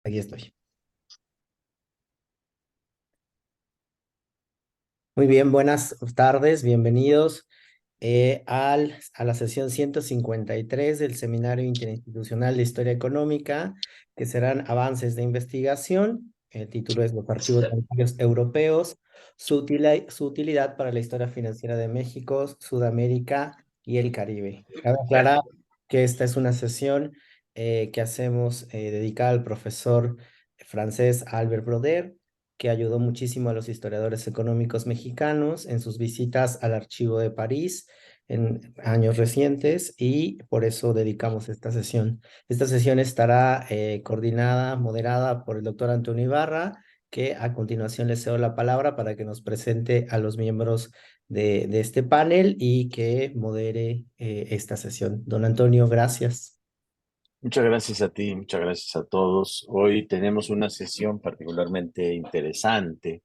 Aquí estoy. Muy bien, buenas tardes, bienvenidos a la sesión 153 del Seminario Interinstitucional de Historia Económica, que serán avances de investigación. El título es Los archivos bancarios europeos, su utilidad para la historia financiera de México, Sudamérica y el Caribe. Cabe aclarar que esta es una sesión que hacemos dedicada al profesor francés Albert Broder, que ayudó muchísimo a los historiadores económicos mexicanos en sus visitas al Archivo de París en años recientes, y por eso dedicamos esta sesión. Esta sesión estará coordinada, moderada por el doctor Antonio Ibarra, que a continuación le cedo la palabra para que nos presente a los miembros de este panel y que modere esta sesión. Don Antonio, gracias. Muchas gracias a ti, muchas gracias a todos. Hoy tenemos una sesión particularmente interesante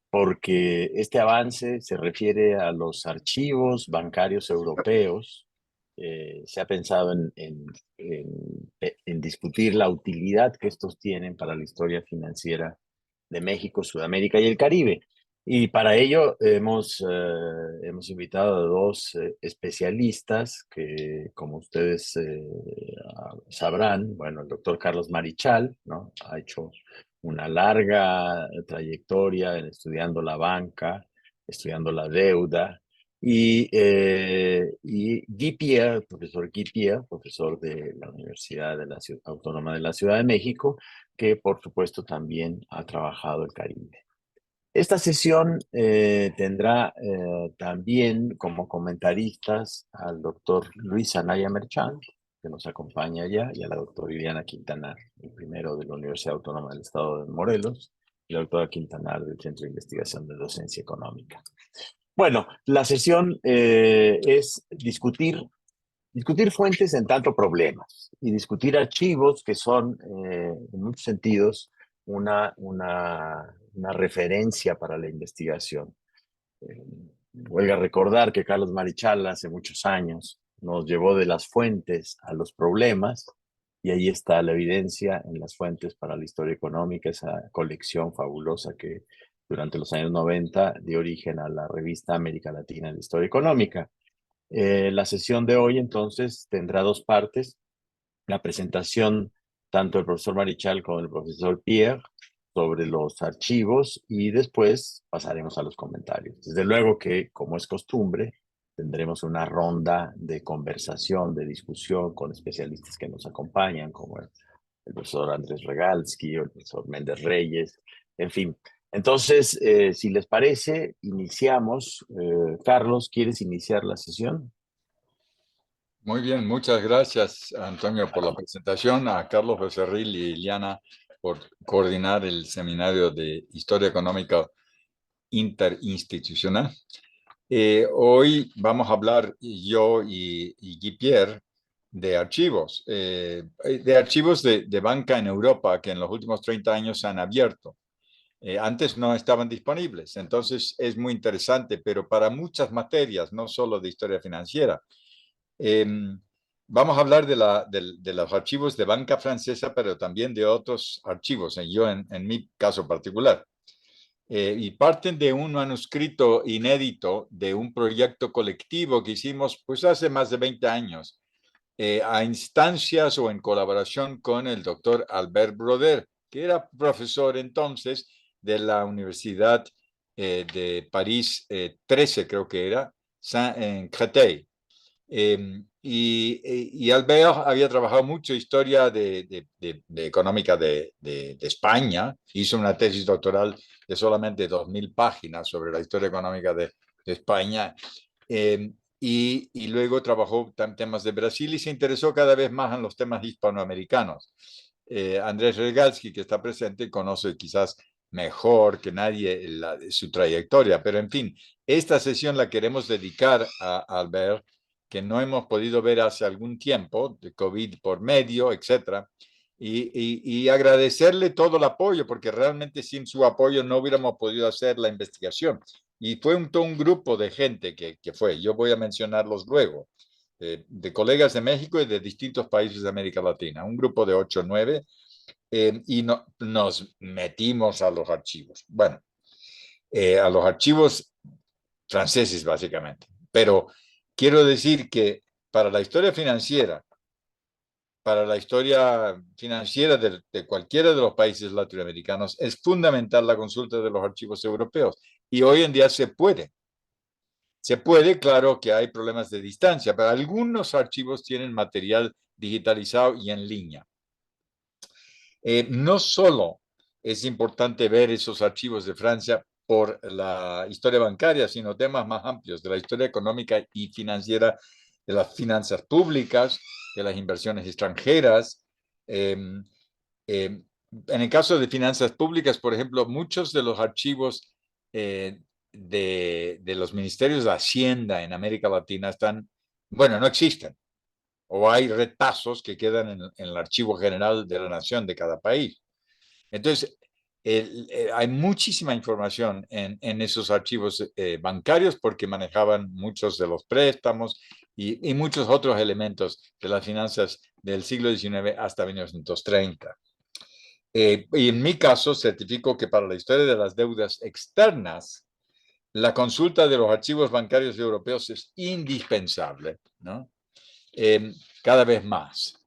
porque este avance se refiere a los archivos bancarios europeos. Se ha pensado en discutir la utilidad que estos tienen para la historia financiera de México, Sudamérica y el Caribe. Y para ello hemos invitado a dos especialistas que, como ustedes sabrán, bueno, el doctor Carlos Marichal, ¿no? Ha hecho una larga trayectoria en estudiando la banca, estudiando la deuda, y Guy Pierre, el profesor Guy Pierre, profesor de la Universidad de la Autónoma de la Ciudad de México, que por supuesto también ha trabajado el Caribe. Esta sesión tendrá también como comentaristas al doctor Luis Anaya Merchant, que nos acompaña ya, y a la doctora Viviana Quintanar, el primero de la Universidad Autónoma del Estado de Morelos, y la doctora Quintanar del Centro de Investigación de Docencia Económica. Bueno, la sesión es discutir fuentes en tanto problemas y discutir archivos que son, en muchos sentidos, una referencia para la investigación. Eh, Huelga recordar que Carlos Marichal hace muchos años nos llevó de las fuentes a los problemas, y ahí está la evidencia en las fuentes para la historia económica, esa colección fabulosa que durante los años 90 dio origen a la revista América Latina de Historia Económica. La sesión de hoy entonces tendrá dos partes: la presentación tanto del profesor Marichal como del profesor Pierre sobre los archivos, y después pasaremos a los comentarios. Desde luego que, como es costumbre, tendremos una ronda de conversación, de discusión con especialistas que nos acompañan, como el profesor Andrés Regalsky o el profesor Méndez Reyes, en fin. Entonces, si les parece, iniciamos. Carlos, ¿quieres iniciar la sesión? Muy bien, muchas gracias, Antonio, por la presentación, a Carlos Becerril y Liliana por coordinar el seminario de Historia Económica Interinstitucional. Hoy vamos a hablar yo y Guy Pierre de archivos de banca en Europa que en los últimos 30 años se han abierto. Antes no estaban disponibles, entonces es muy interesante, pero para muchas materias, no solo de historia financiera. Eh, Vamos a hablar de los archivos de banca francesa, pero también de otros archivos, en mi caso particular. Y parten de un manuscrito inédito de un proyecto colectivo que hicimos pues hace más de 20 años, a instancias o en colaboración con el doctor Albert Broder, que era profesor entonces de la Universidad de París 13, creo que era, en Créteil. Y Albert había trabajado mucho historia de económica de España. Hizo una tesis doctoral de solamente 2000 páginas sobre la historia económica de España. Y luego trabajó en temas de Brasil y se interesó cada vez más en los temas hispanoamericanos. Andrés Regalsky, que está presente, conoce quizás mejor que nadie su trayectoria, pero en fin, esta sesión la queremos dedicar a Albert, que no hemos podido ver hace algún tiempo, de COVID por medio, etcétera, y agradecerle todo el apoyo, porque realmente sin su apoyo no hubiéramos podido hacer la investigación. Y fue todo un grupo de gente que fue, yo voy a mencionarlos luego, de colegas de México y de distintos países de América Latina, un grupo de 8 o 9, y nos metimos a los archivos. Bueno, a los archivos franceses básicamente. Pero quiero decir que para la historia financiera de cualquiera de los países latinoamericanos, es fundamental la consulta de los archivos europeos. Y hoy en día se puede. Se puede, claro que hay problemas de distancia, pero algunos archivos tienen material digitalizado y en línea. No solo es importante ver esos archivos de Francia por la historia bancaria, sino temas más amplios de la historia económica y financiera, de las finanzas públicas, de las inversiones extranjeras. En el caso de finanzas públicas, por ejemplo, muchos de los archivos de los ministerios de Hacienda en América Latina no existen, o hay retazos que quedan en el archivo general de la nación de cada país. Entonces, hay muchísima información en esos archivos bancarios porque manejaban muchos de los préstamos y muchos otros elementos de las finanzas del siglo XIX hasta 1930. Y en mi caso, certifico que para la historia de las deudas externas, la consulta de los archivos bancarios europeos es indispensable, ¿no? Cada vez más.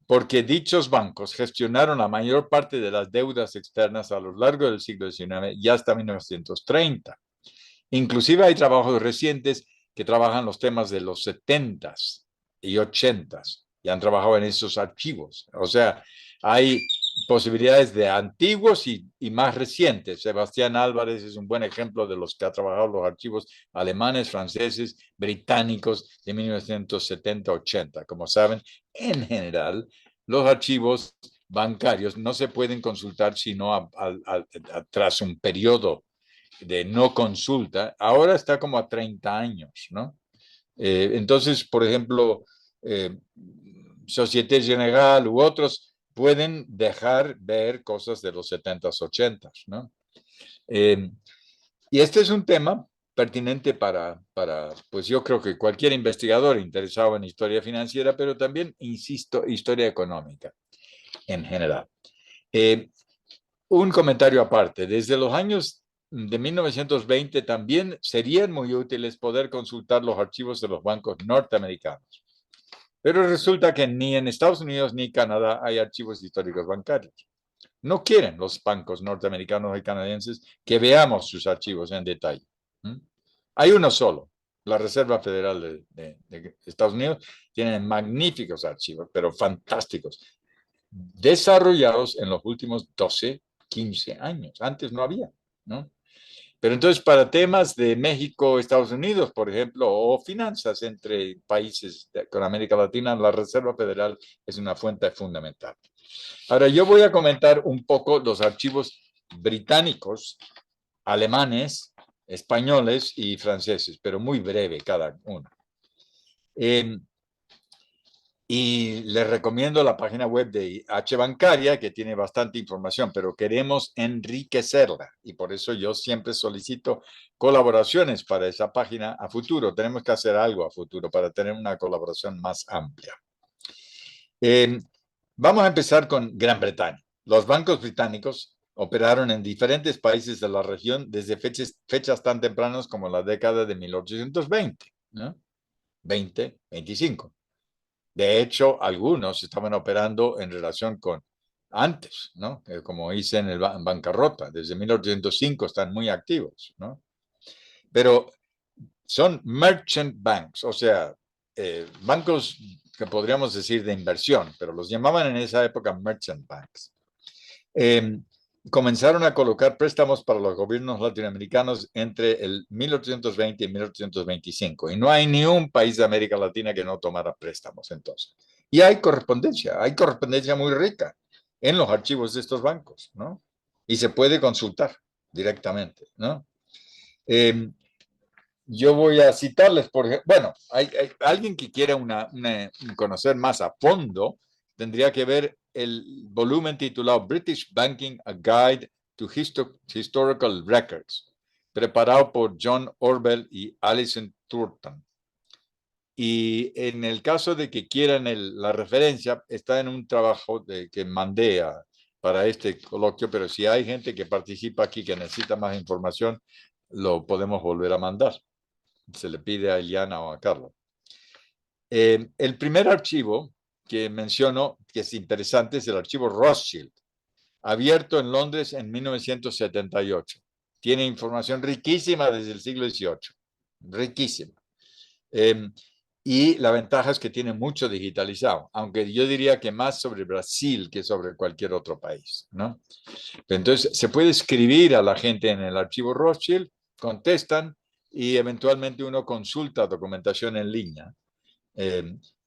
Porque dichos bancos gestionaron la mayor parte de las deudas externas a lo largo del siglo XIX y hasta 1930. Inclusive hay trabajos recientes que trabajan los temas de los 70s y 80s y han trabajado en esos archivos. O sea, hay posibilidades de antiguos y más recientes. Sebastián Álvarez es un buen ejemplo de los que ha trabajado los archivos alemanes, franceses, británicos de 1970-80. Como saben, en general, los archivos bancarios no se pueden consultar sino tras un periodo de no consulta. Ahora está como a 30 años, ¿no? Entonces, por ejemplo, Société Générale u otros pueden dejar ver cosas de los 70s, 80s, ¿no? Y este es un tema pertinente pues yo creo que cualquier investigador interesado en historia financiera, pero también, insisto, historia económica en general. Un comentario aparte, desde los años de 1920 también serían muy útiles poder consultar los archivos de los bancos norteamericanos. Pero resulta que ni en Estados Unidos ni Canadá hay archivos históricos bancarios. No quieren los bancos norteamericanos y canadienses que veamos sus archivos en detalle. Hay uno solo, la Reserva Federal de Estados Unidos, tiene magníficos archivos, pero fantásticos, desarrollados en los últimos 12, 15 años. Antes no había, ¿no? Pero entonces para temas de México, Estados Unidos, por ejemplo, o finanzas entre países con América Latina, la Reserva Federal es una fuente fundamental. Ahora yo voy a comentar un poco los archivos británicos, alemanes, españoles y franceses, pero muy breve cada uno. Y les recomiendo la página web de H Bancaria, que tiene bastante información, pero queremos enriquecerla. Y por eso yo siempre solicito colaboraciones para esa página a futuro. Tenemos que hacer algo a futuro para tener una colaboración más amplia. Vamos a empezar con Gran Bretaña. Los bancos británicos operaron en diferentes países de la región desde fechas tan tempranas como la década de 1820, ¿no? 20, 25. De hecho, algunos estaban operando en relación con antes, ¿no? Como hice en bancarrota, desde 1805 están muy activos, ¿no? Pero son merchant banks, o sea, bancos que podríamos decir de inversión, pero los llamaban en esa época merchant banks. Comenzaron a colocar préstamos para los gobiernos latinoamericanos entre el 1820 y 1825. Y no hay ni un país de América Latina que no tomara préstamos entonces. Y hay correspondencia muy rica en los archivos de estos bancos, ¿no? Y se puede consultar directamente, ¿no? Yo voy a citarles, por ejemplo, bueno, hay alguien que quiera conocer más a fondo, tendría que ver el volumen titulado British Banking, A Guide to Historical Records, preparado por John Orwell y Alison Thornton. Y en el caso de que quieran la referencia, está en un trabajo que mandé para este coloquio, pero si hay gente que participa aquí que necesita más información, lo podemos volver a mandar. Se le pide a Eliana o a Carlos. El primer archivo que menciono, que es interesante, es el archivo Rothschild, abierto en Londres en 1978. Tiene información riquísima desde el siglo XVIII, riquísima. Y la ventaja es que tiene mucho digitalizado, aunque yo diría que más sobre Brasil que sobre cualquier otro país, ¿no? Entonces, se puede escribir a la gente en el archivo Rothschild, contestan y eventualmente uno consulta documentación en línea.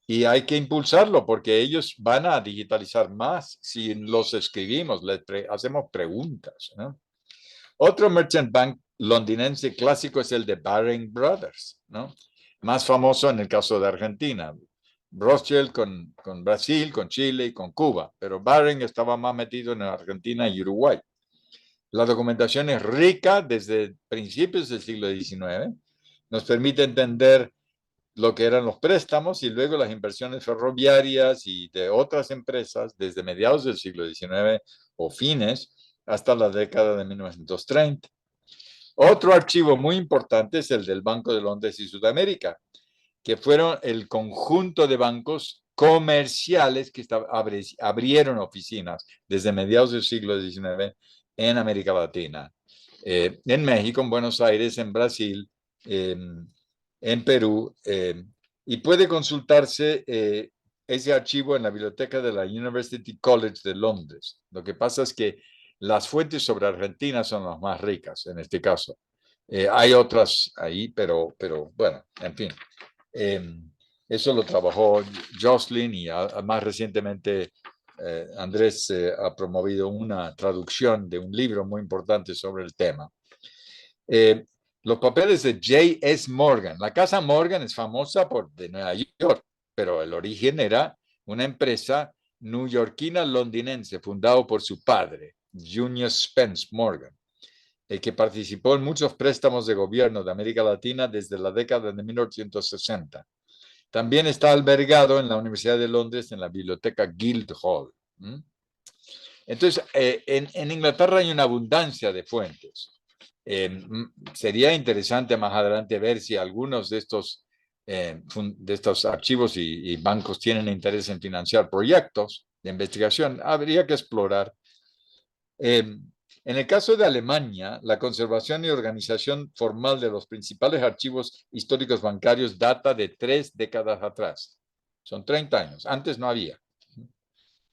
Y hay que impulsarlo porque ellos van a digitalizar más si los escribimos, hacemos preguntas, ¿no? Otro merchant bank londinense clásico es el de Baring Brothers, ¿no? Más famoso en el caso de Argentina. Rothschild con Brasil, con Chile y con Cuba, pero Baring estaba más metido en Argentina y Uruguay. La documentación es rica desde principios del siglo XIX, nos permite entender lo que eran los préstamos y luego las inversiones ferroviarias y de otras empresas desde mediados del siglo XIX o fines hasta la década de 1930. Otro archivo muy importante es el del Banco de Londres y Sudamérica, que fueron el conjunto de bancos comerciales que abrieron oficinas desde mediados del siglo XIX en América Latina, en México, en Buenos Aires, en Brasil, en Perú, y puede consultarse ese archivo en la biblioteca de la University College de Londres. Lo que pasa es que las fuentes sobre Argentina son las más ricas en este caso. Hay otras ahí, pero bueno, en fin. Eso lo trabajó Jocelyn y más recientemente Andrés ha promovido una traducción de un libro muy importante sobre el tema. Los papeles de J.S. Morgan. La casa Morgan es famosa de Nueva York, pero el origen era una empresa neoyorquina londinense fundado por su padre, Junior Spence Morgan, que participó en muchos préstamos de gobierno de América Latina desde la década de 1860. También está albergado en la Universidad de Londres en la biblioteca Guildhall. Entonces, en Inglaterra hay una abundancia de fuentes. Sería interesante más adelante ver si algunos de estos archivos y bancos tienen interés en financiar proyectos de investigación. Habría que explorar. En el caso de Alemania, la conservación y organización formal de los principales archivos históricos bancarios data de 3 décadas atrás. Son 30 años. Antes no había.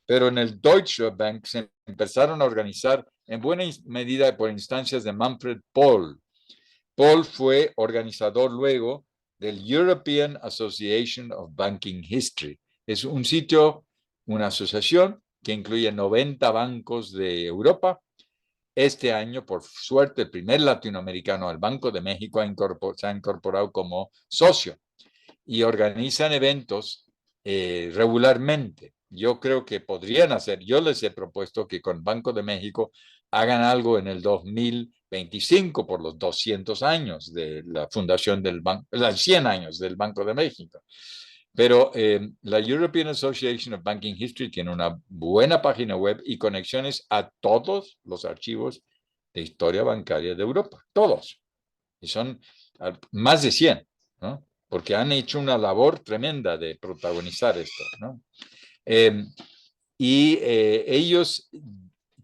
Pero en el Deutsche Bank se empezaron a organizar en buena medida por instancias de Manfred Pohl. Pohl fue organizador luego del European Association of Banking History. Es un sitio, una asociación que incluye 90 bancos de Europa. Este año, por suerte, el primer latinoamericano al Banco de México se ha incorporado como socio y organizan eventos regularmente. Yo creo que podrían hacer, yo les he propuesto que con Banco de México hagan algo en el 2025 por los 200 años de la fundación del banco, los 100 años del Banco de México. Pero la European Association of Banking History tiene una buena página web y conexiones a todos los archivos de historia bancaria de Europa, todos. Y son más de 100, ¿no? Porque han hecho una labor tremenda de protagonizar esto, ¿no? Ellos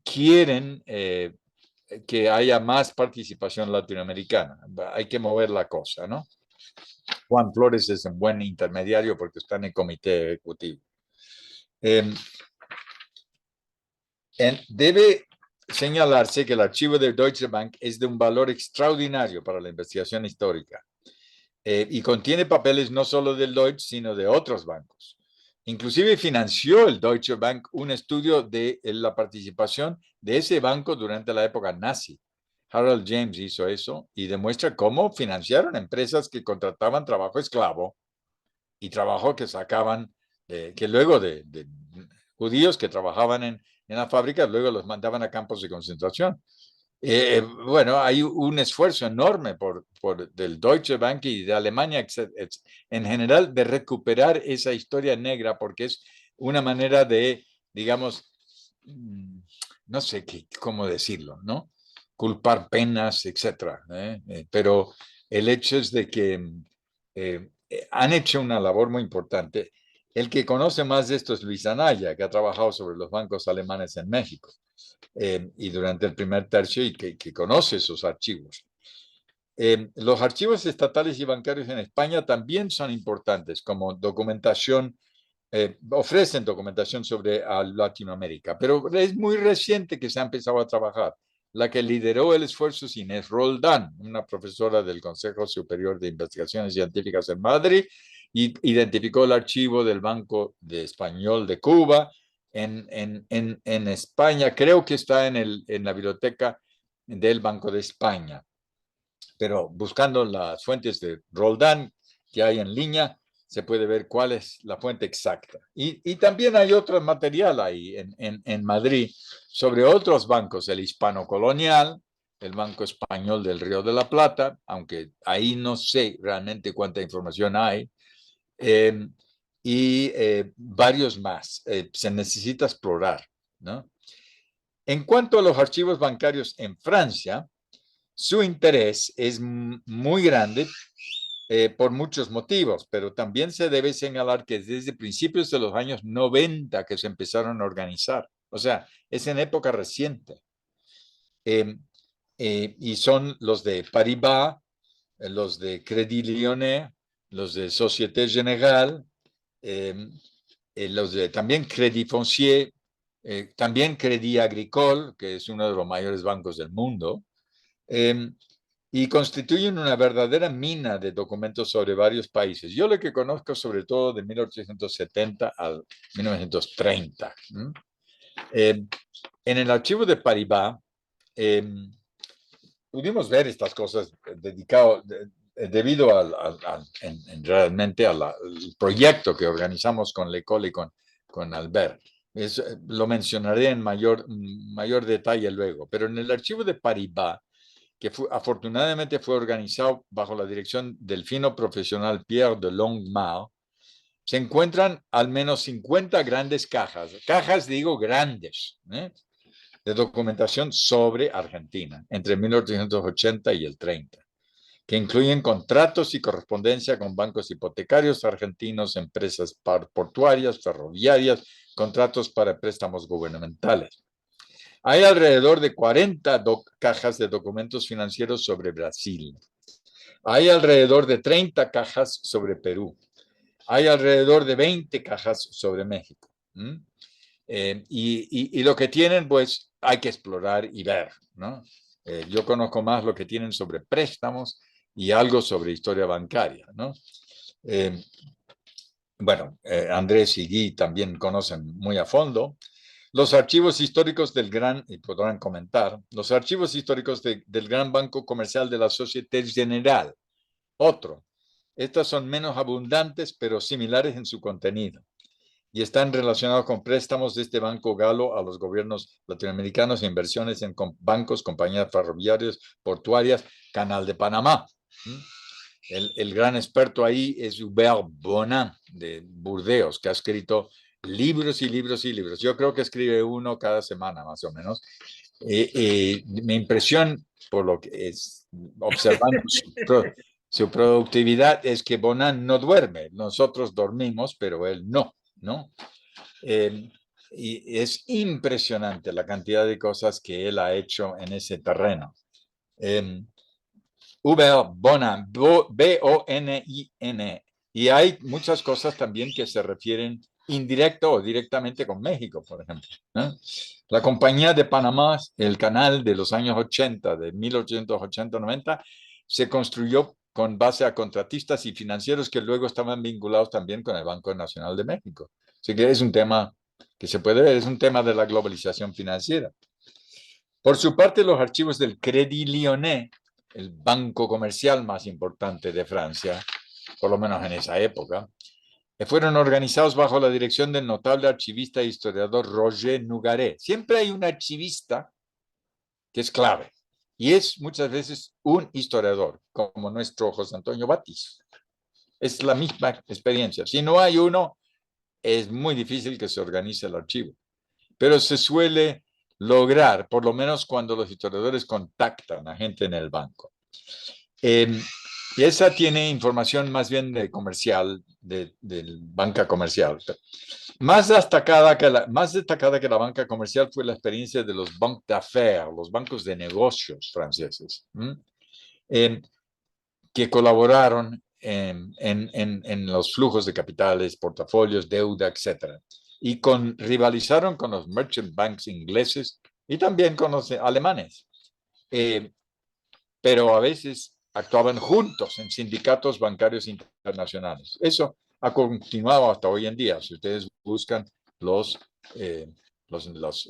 quieren que haya más participación latinoamericana. Hay que mover la cosa, ¿no? Juan Flores es un buen intermediario porque está en el comité ejecutivo. Debe señalarse que el archivo de Deutsche Bank es de un valor extraordinario para la investigación histórica y contiene papeles no solo del Deutsche, sino de otros bancos. Inclusive financió el Deutsche Bank un estudio de la participación de ese banco durante la época nazi. Harold James hizo eso y demuestra cómo financiaron empresas que contrataban trabajo esclavo y trabajo que sacaban, que luego de judíos que trabajaban en las fábricas, luego los mandaban a campos de concentración. Bueno, hay un esfuerzo enorme del Deutsche Bank y de Alemania en general de recuperar esa historia negra, porque es una manera de, digamos, no sé cómo decirlo, ¿no? Culpar penas, etcétera. Pero el hecho es de que han hecho una labor muy importante. El que conoce más de esto es Luis Anaya, que ha trabajado sobre los bancos alemanes en México. Y durante el primer tercio y que conoce esos archivos. Los archivos estatales y bancarios en España también son importantes como documentación, ofrecen documentación sobre Latinoamérica, pero es muy reciente que se ha empezado a trabajar. La que lideró el esfuerzo es Inés Roldán, una profesora del Consejo Superior de Investigaciones Científicas en Madrid, y identificó el archivo del Banco de Español de Cuba en España. Creo que está en la biblioteca del Banco de España, pero buscando las fuentes de Roldán que hay en línea, se puede ver cuál es la fuente exacta. Y también hay otro material ahí en Madrid sobre otros bancos, el Hispano Colonial, el Banco Español del Río de la Plata, aunque ahí no sé realmente cuánta información hay, y varios más. Se necesita explorar, ¿no? En cuanto a los archivos bancarios en Francia, su interés es muy grande por muchos motivos, pero también se debe señalar que desde principios de los años 90 que se empezaron a organizar, o sea, es en época reciente. Y son los de Paribas, los de Crédit Lyonnais, los de Société Générale, los de también Crédit Foncier, también Crédit Agricole, que es uno de los mayores bancos del mundo, y constituyen una verdadera mina de documentos sobre varios países. Yo lo que conozco sobre todo de 1870 al 1930. En el archivo de Paribas pudimos ver estas cosas debido realmente al proyecto que organizamos con L'École y con Albert. Lo mencionaré en mayor detalle luego, pero en el archivo de Paribas, que afortunadamente fue organizado bajo la dirección del fino profesional Pierre de Longmare, se encuentran al menos 50 grandes cajas digo grandes, de documentación sobre Argentina entre 1880 y el 30, que incluyen contratos y correspondencia con bancos hipotecarios argentinos, empresas portuarias, ferroviarias, contratos para préstamos gubernamentales. Hay alrededor de 40 cajas de documentos financieros sobre Brasil. Hay alrededor de 30 cajas sobre Perú. Hay alrededor de 20 cajas sobre México. Y lo que tienen, pues, hay que explorar y ver, ¿no? Yo conozco más lo que tienen sobre préstamos y algo sobre historia bancaria, ¿no? Bueno, Andrés y Guy también conocen muy a fondo. Los archivos históricos del gran, y podrán comentar, los archivos históricos del Gran Banco Comercial de la Société Générale. Otro. Estas son menos abundantes, pero similares en su contenido. Y están relacionados con préstamos de este banco galo a los gobiernos latinoamericanos e inversiones en bancos, compañías ferroviarias, portuarias, Canal de Panamá. El gran experto ahí es Hubert Bonin de Burdeos, que ha escrito libros y libros y libros. Yo creo que escribe uno cada semana, más o menos. Mi impresión, por lo que es observando su productividad, es que Bonin no duerme. Nosotros dormimos, pero él no, ¿no? Y es impresionante la cantidad de cosas que él ha hecho en ese terreno. Hubert Bonin, B-O-N-I-N. Y hay muchas cosas también que se refieren indirecto o directamente con México, por ejemplo, ¿no? La compañía de Panamá, el canal de los años 80, de 1880-90, se construyó con base a contratistas y financieros que luego estaban vinculados también con el Banco Nacional de México. Así que es un tema que se puede ver, es un tema de la globalización financiera. Por su parte, los archivos del Crédit Lyonnais, el banco comercial más importante de Francia, por lo menos en esa época, fueron organizados bajo la dirección del notable archivista e historiador Roger Nougaret. Siempre hay un archivista que es clave. y es muchas veces un historiador, como nuestro José Antonio Batis. Es la misma experiencia. Si no hay uno, es muy difícil que se organice el archivo, pero se suele lograr, por lo menos cuando los historiadores contactan a gente en el banco. Y esa tiene información más bien de comercial, de banca comercial. Más destacada que la banca comercial fue la experiencia de los banques d'affaires, los bancos de negocios franceses, que colaboraron en los flujos de capitales, portafolios, deuda, etc. Y rivalizaron con los merchant banks ingleses y también con los alemanes. Pero a veces actuaban juntos en sindicatos bancarios internacionales. Eso ha continuado hasta hoy en día. Si ustedes buscan los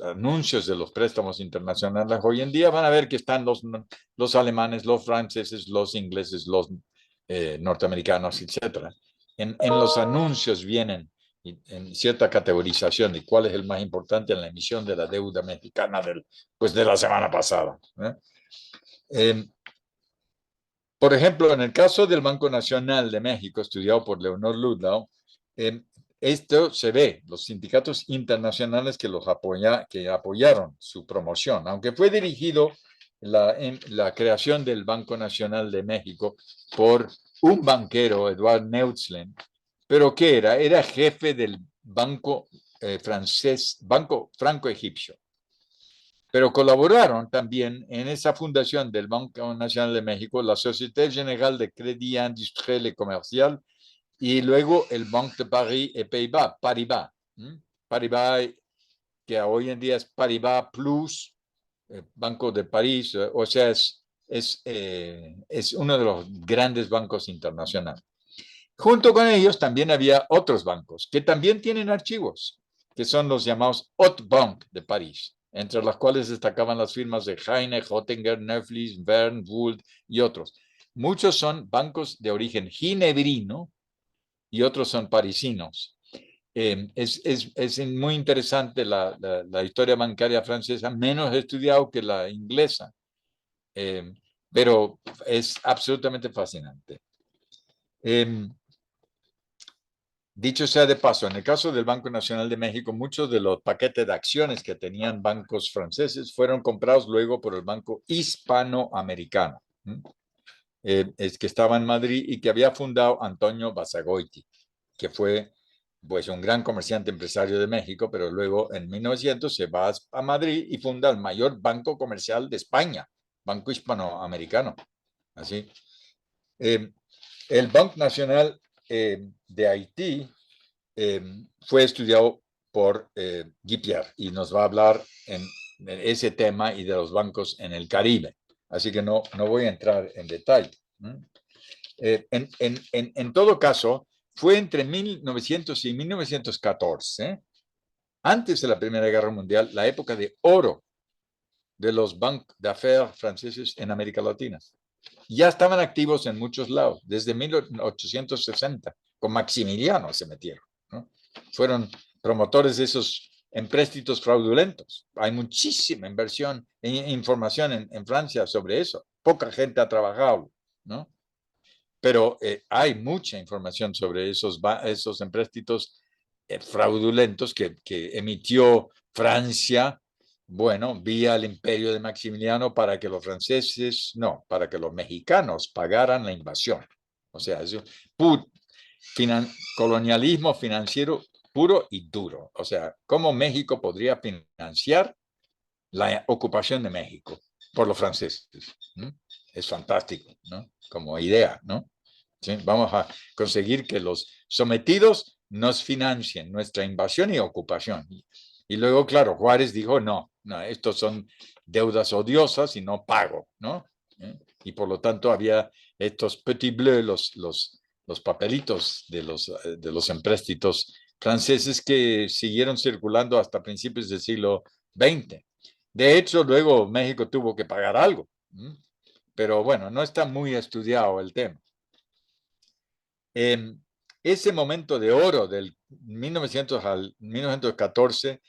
anuncios de los préstamos internacionales hoy en día, van a ver que están los alemanes, los franceses, los ingleses, los norteamericanos, etc. En los anuncios vienen en cierta categorización de cuál es el más importante en la emisión de la deuda mexicana de la semana pasada. Por ejemplo, en el caso del Banco Nacional de México, estudiado por Leonor Ludlow, esto se ve, los sindicatos internacionales que apoyaron su promoción, aunque fue dirigido la creación del Banco Nacional de México por un banquero, Edouard Neutzlen, pero ¿qué era? Era jefe del banco francés, Banco Franco-Egipcio. Pero colaboraron también en esa fundación del Banco Nacional de México, la Société Générale de Crédit Industriel et Commercial, y luego el Banque de Paris et Pays-Bas, Paribas. Paribas, que hoy en día es Paribas Plus, Banco de París, o sea, es uno de los grandes bancos internacionales. Junto con ellos también había otros bancos que también tienen archivos, que son los llamados Haute Banque de París, entre las cuales destacaban las firmas de Heine, Hottinger, Neuflis, Verne, Wood y otros. Muchos son bancos de origen ginebrino y otros son parisinos. Es muy interesante la historia bancaria francesa, menos estudiado que la inglesa, pero es absolutamente fascinante. Dicho sea de paso, en el caso del Banco Nacional de México, muchos de los paquetes de acciones que tenían bancos franceses fueron comprados luego por el Banco Hispanoamericano, que estaba en Madrid y que había fundado Antonio Basagoiti, que fue pues un gran comerciante empresario de México, pero luego en 1900 se va a Madrid y funda el mayor banco comercial de España, Banco Hispanoamericano. Así. El Banco Nacional de Haití fue estudiado por Guy Pierre y nos va a hablar en ese tema y de los bancos en el Caribe. Así que no voy a entrar en detalle. En todo caso, fue entre 1900 y 1914, antes de la Primera Guerra Mundial, la época de oro de los banques d'affaires franceses en América Latina. Ya estaban activos en muchos lados, desde 1860, con Maximiliano se metieron, ¿no? Fueron promotores de esos empréstitos fraudulentos. Hay muchísima inversión e información en Francia sobre eso. Poca gente ha trabajado, ¿no? Pero hay mucha información sobre esos empréstitos fraudulentos que emitió Francia, bueno, vía el imperio de Maximiliano para que los franceses, no, para que los mexicanos pagaran la invasión. O sea, es colonialismo financiero puro y duro. O sea, ¿cómo México podría financiar la ocupación de México por los franceses? Es fantástico, ¿no? Como idea, ¿no? ¿Sí? Vamos a conseguir que los sometidos nos financien nuestra invasión y ocupación. Y luego, claro, Juárez dijo, no, estos son deudas odiosas y no pago, ¿no? Y por lo tanto había estos petits bleus, los papelitos de los empréstitos franceses que siguieron circulando hasta principios del siglo XX. De hecho, luego México tuvo que pagar algo, pero bueno, no está muy estudiado el tema. Ese momento de oro del 1900 al 1914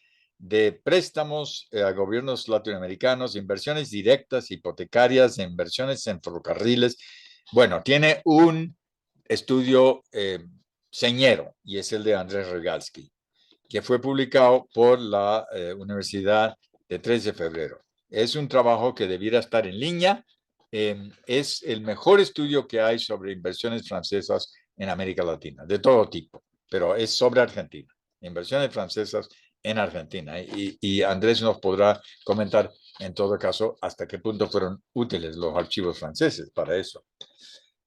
de préstamos a gobiernos latinoamericanos, inversiones directas, hipotecarias, inversiones en ferrocarriles. Bueno, tiene un estudio señero, y es el de Andrés Regalsky, que fue publicado por la Universidad de 3 de febrero. Es un trabajo que debiera estar en línea. Es el mejor estudio que hay sobre inversiones francesas en América Latina, de todo tipo, pero es sobre Argentina, inversiones francesas en Argentina. Y Andrés nos podrá comentar, en todo caso, hasta qué punto fueron útiles los archivos franceses para eso.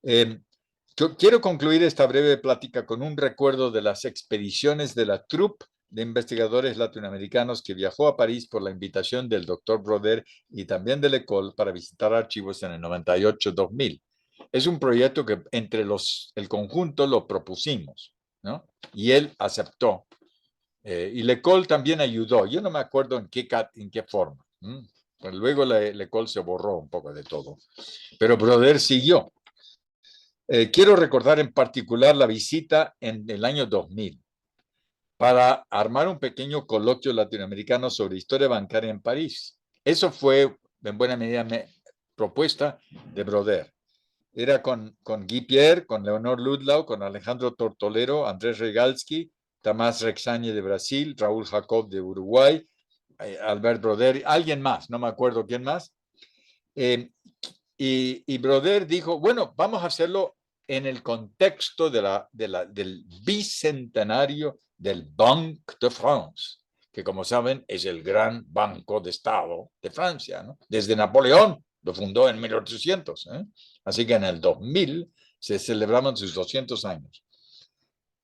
Quiero concluir esta breve plática con un recuerdo de las expediciones de la troupe de investigadores latinoamericanos que viajó a París por la invitación del doctor Broder y también de l'École para visitar archivos en el 98-2000. Es un proyecto que entre el conjunto lo propusimos, ¿no? Y él aceptó. Y l'École también ayudó. Yo no me acuerdo en qué forma. Pues luego l'École se borró un poco de todo. Pero Broder siguió. Quiero recordar en particular la visita en el año 2000 para armar un pequeño coloquio latinoamericano sobre historia bancaria en París. Eso fue, en buena medida, propuesta de Broder. Era con Guy Pierre, con Leonor Ludlow, con Alejandro Tortolero, Andrés Regalsky, Tamás Rexañe de Brasil, Raúl Jacob de Uruguay, Albert Broder, alguien más, no me acuerdo quién más. Y Broder dijo, bueno, vamos a hacerlo en el contexto del bicentenario del Banque de France, que como saben es el gran banco de Estado de Francia, ¿no? Desde Napoleón lo fundó en 1800, ¿eh? Así que en el 2000 se celebraban sus 200 años.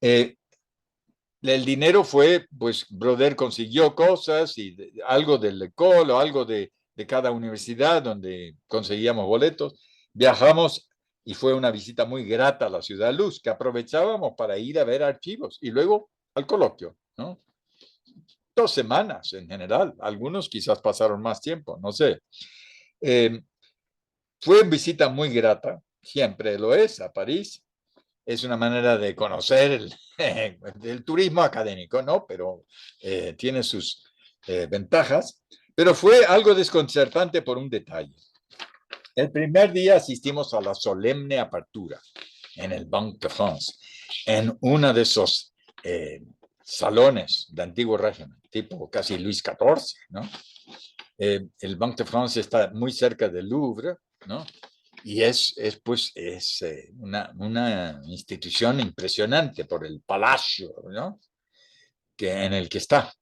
El dinero fue, pues Broder consiguió cosas y algo del l'École o algo de cada universidad donde conseguíamos boletos. Viajamos y fue una visita muy grata a la Ciudad Luz, que aprovechábamos para ir a ver archivos y luego al coloquio, ¿no? 2 semanas en general, algunos quizás pasaron más tiempo, no sé. Fue una visita muy grata, siempre lo es, a París. Es una manera de conocer el turismo académico, ¿no? Pero tiene sus ventajas. Pero fue algo desconcertante por un detalle. El primer día asistimos a la solemne apertura en el Banque de France, en uno de esos salones de antiguo régimen, tipo casi Luis XIV, ¿no? El Banque de France está muy cerca del Louvre, ¿no? Y es una institución impresionante por el palacio, ¿no? En el que está.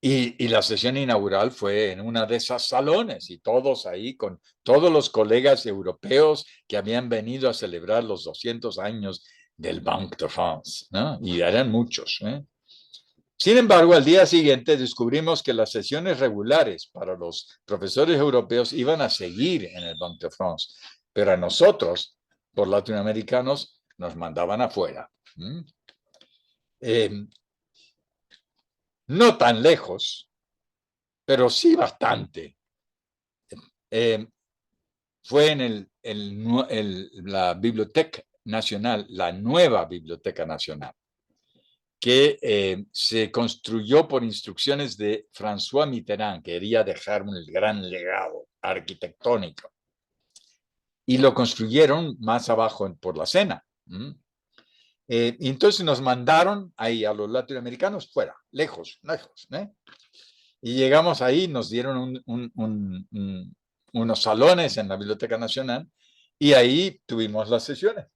Y la sesión inaugural fue en una de esas salones y todos ahí con todos los colegas europeos que habían venido a celebrar los 200 años del Banque de France, ¿no? Y eran muchos, ¿eh? Sin embargo, al día siguiente descubrimos que las sesiones regulares para los profesores europeos iban a seguir en el Banque de France, pero a nosotros, por latinoamericanos, nos mandaban afuera. No tan lejos, pero sí bastante. Fue en la Biblioteca Nacional, la nueva Biblioteca Nacional, que se construyó por instrucciones de François Mitterrand, que quería dejar un gran legado arquitectónico. Y lo construyeron más abajo por la Sena. Entonces nos mandaron ahí a los latinoamericanos fuera, lejos, lejos. Y llegamos ahí, nos dieron unos salones en la Biblioteca Nacional y ahí tuvimos las sesiones.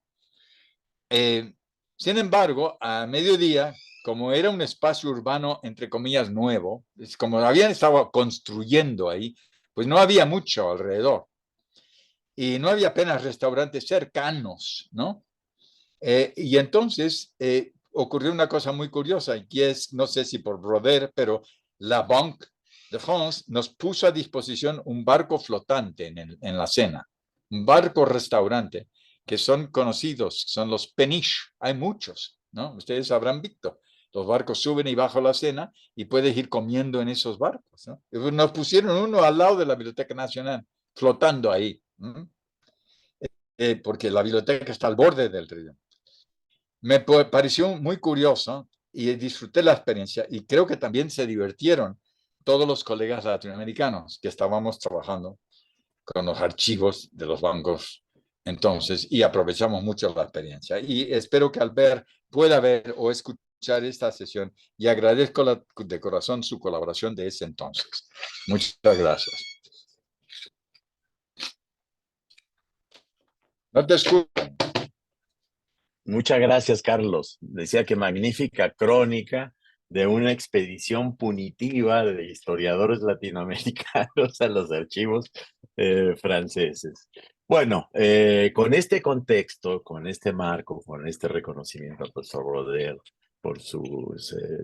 Sin embargo, a mediodía, como era un espacio urbano, entre comillas, nuevo, como habían estado construyendo ahí, pues no había mucho alrededor. Y no había apenas restaurantes cercanos, ¿no? Y entonces ocurrió una cosa muy curiosa, y que es, no sé si por Broder, pero la Banque de France nos puso a disposición un barco flotante en la Sena, un barco restaurante, que son conocidos, son los peniche, hay muchos, ¿no? Ustedes habrán visto, los barcos suben y bajan la Sena y puedes ir comiendo en esos barcos, ¿no? Nos pusieron uno al lado de la Biblioteca Nacional, flotando ahí, porque la biblioteca está al borde del río. Me pareció muy curioso y disfruté la experiencia y creo que también se divirtieron todos los colegas latinoamericanos que estábamos trabajando con los archivos de los bancos entonces y aprovechamos mucho la experiencia. Y espero que Albert pueda ver o escuchar esta sesión y agradezco de corazón su colaboración de ese entonces. Muchas gracias. No te escucho. Muchas gracias, Carlos. Decía que magnífica crónica de una expedición punitiva de historiadores latinoamericanos a los archivos franceses. Bueno, con este contexto, con este marco, con este reconocimiento al profesor Roder por su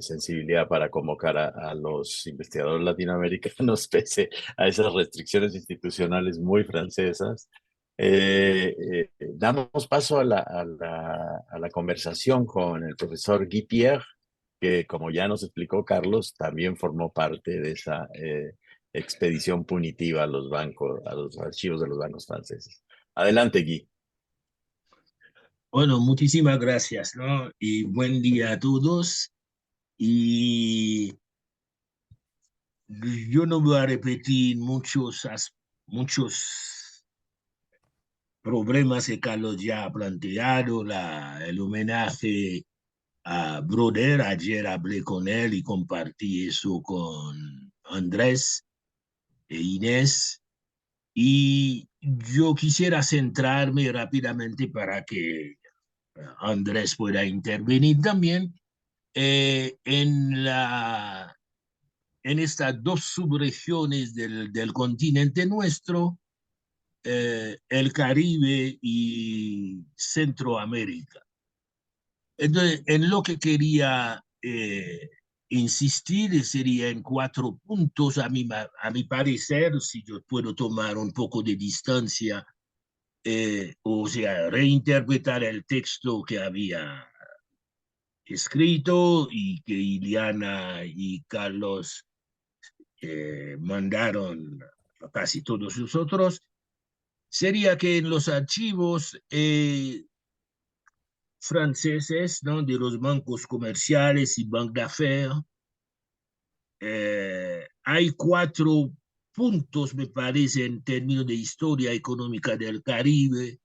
sensibilidad para convocar a los investigadores latinoamericanos pese a esas restricciones institucionales muy francesas, damos paso a la conversación con el profesor Guy Pierre, que como ya nos explicó Carlos, también formó parte de esa expedición punitiva a los bancos, a los archivos de los bancos franceses. Adelante, Guy. Bueno, muchísimas gracias, ¿no? Y buen día a todos. Y yo no voy a repetir muchos problemas que Carlos ya ha planteado, el homenaje a Broder. Ayer hablé con él y compartí eso con Andrés e Inés. Y yo quisiera centrarme rápidamente para que Andrés pueda intervenir también en estas dos subregiones del continente nuestro, el Caribe y Centroamérica. Entonces, en lo que quería insistir sería en 4 puntos, a mi parecer, si yo puedo tomar un poco de distancia, o sea, reinterpretar el texto que había escrito y que Iliana y Carlos mandaron a casi todos nosotros, sería que en los archivos franceses, ¿no?, de los bancos comerciales y banques d'affaires, hay 4 puntos, me parece, en términos de historia económica del Caribe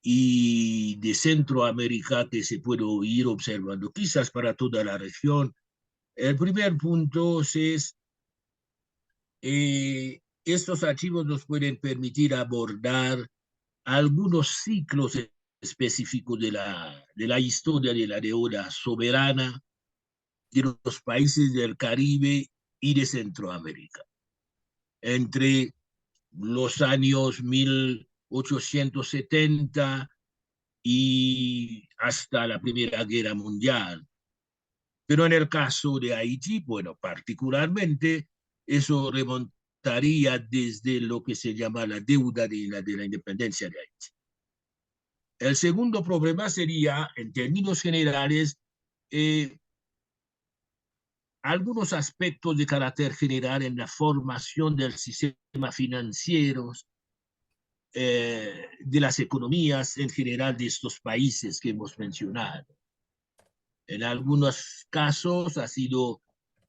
y de Centroamérica que se puede ir observando, quizás para toda la región. El primer punto es, estos archivos nos pueden permitir abordar algunos ciclos específicos de la historia de la deuda soberana de los países del Caribe y de Centroamérica. Entre los años 1870 y hasta la Primera Guerra Mundial. Pero en el caso de Haití, bueno, particularmente, eso remontaría desde lo que se llama la deuda de la independencia de Haití. El segundo problema sería, en términos generales, algunos aspectos de carácter general en la formación del sistema financiero, de las economías en general de estos países que hemos mencionado. En algunos casos ha sido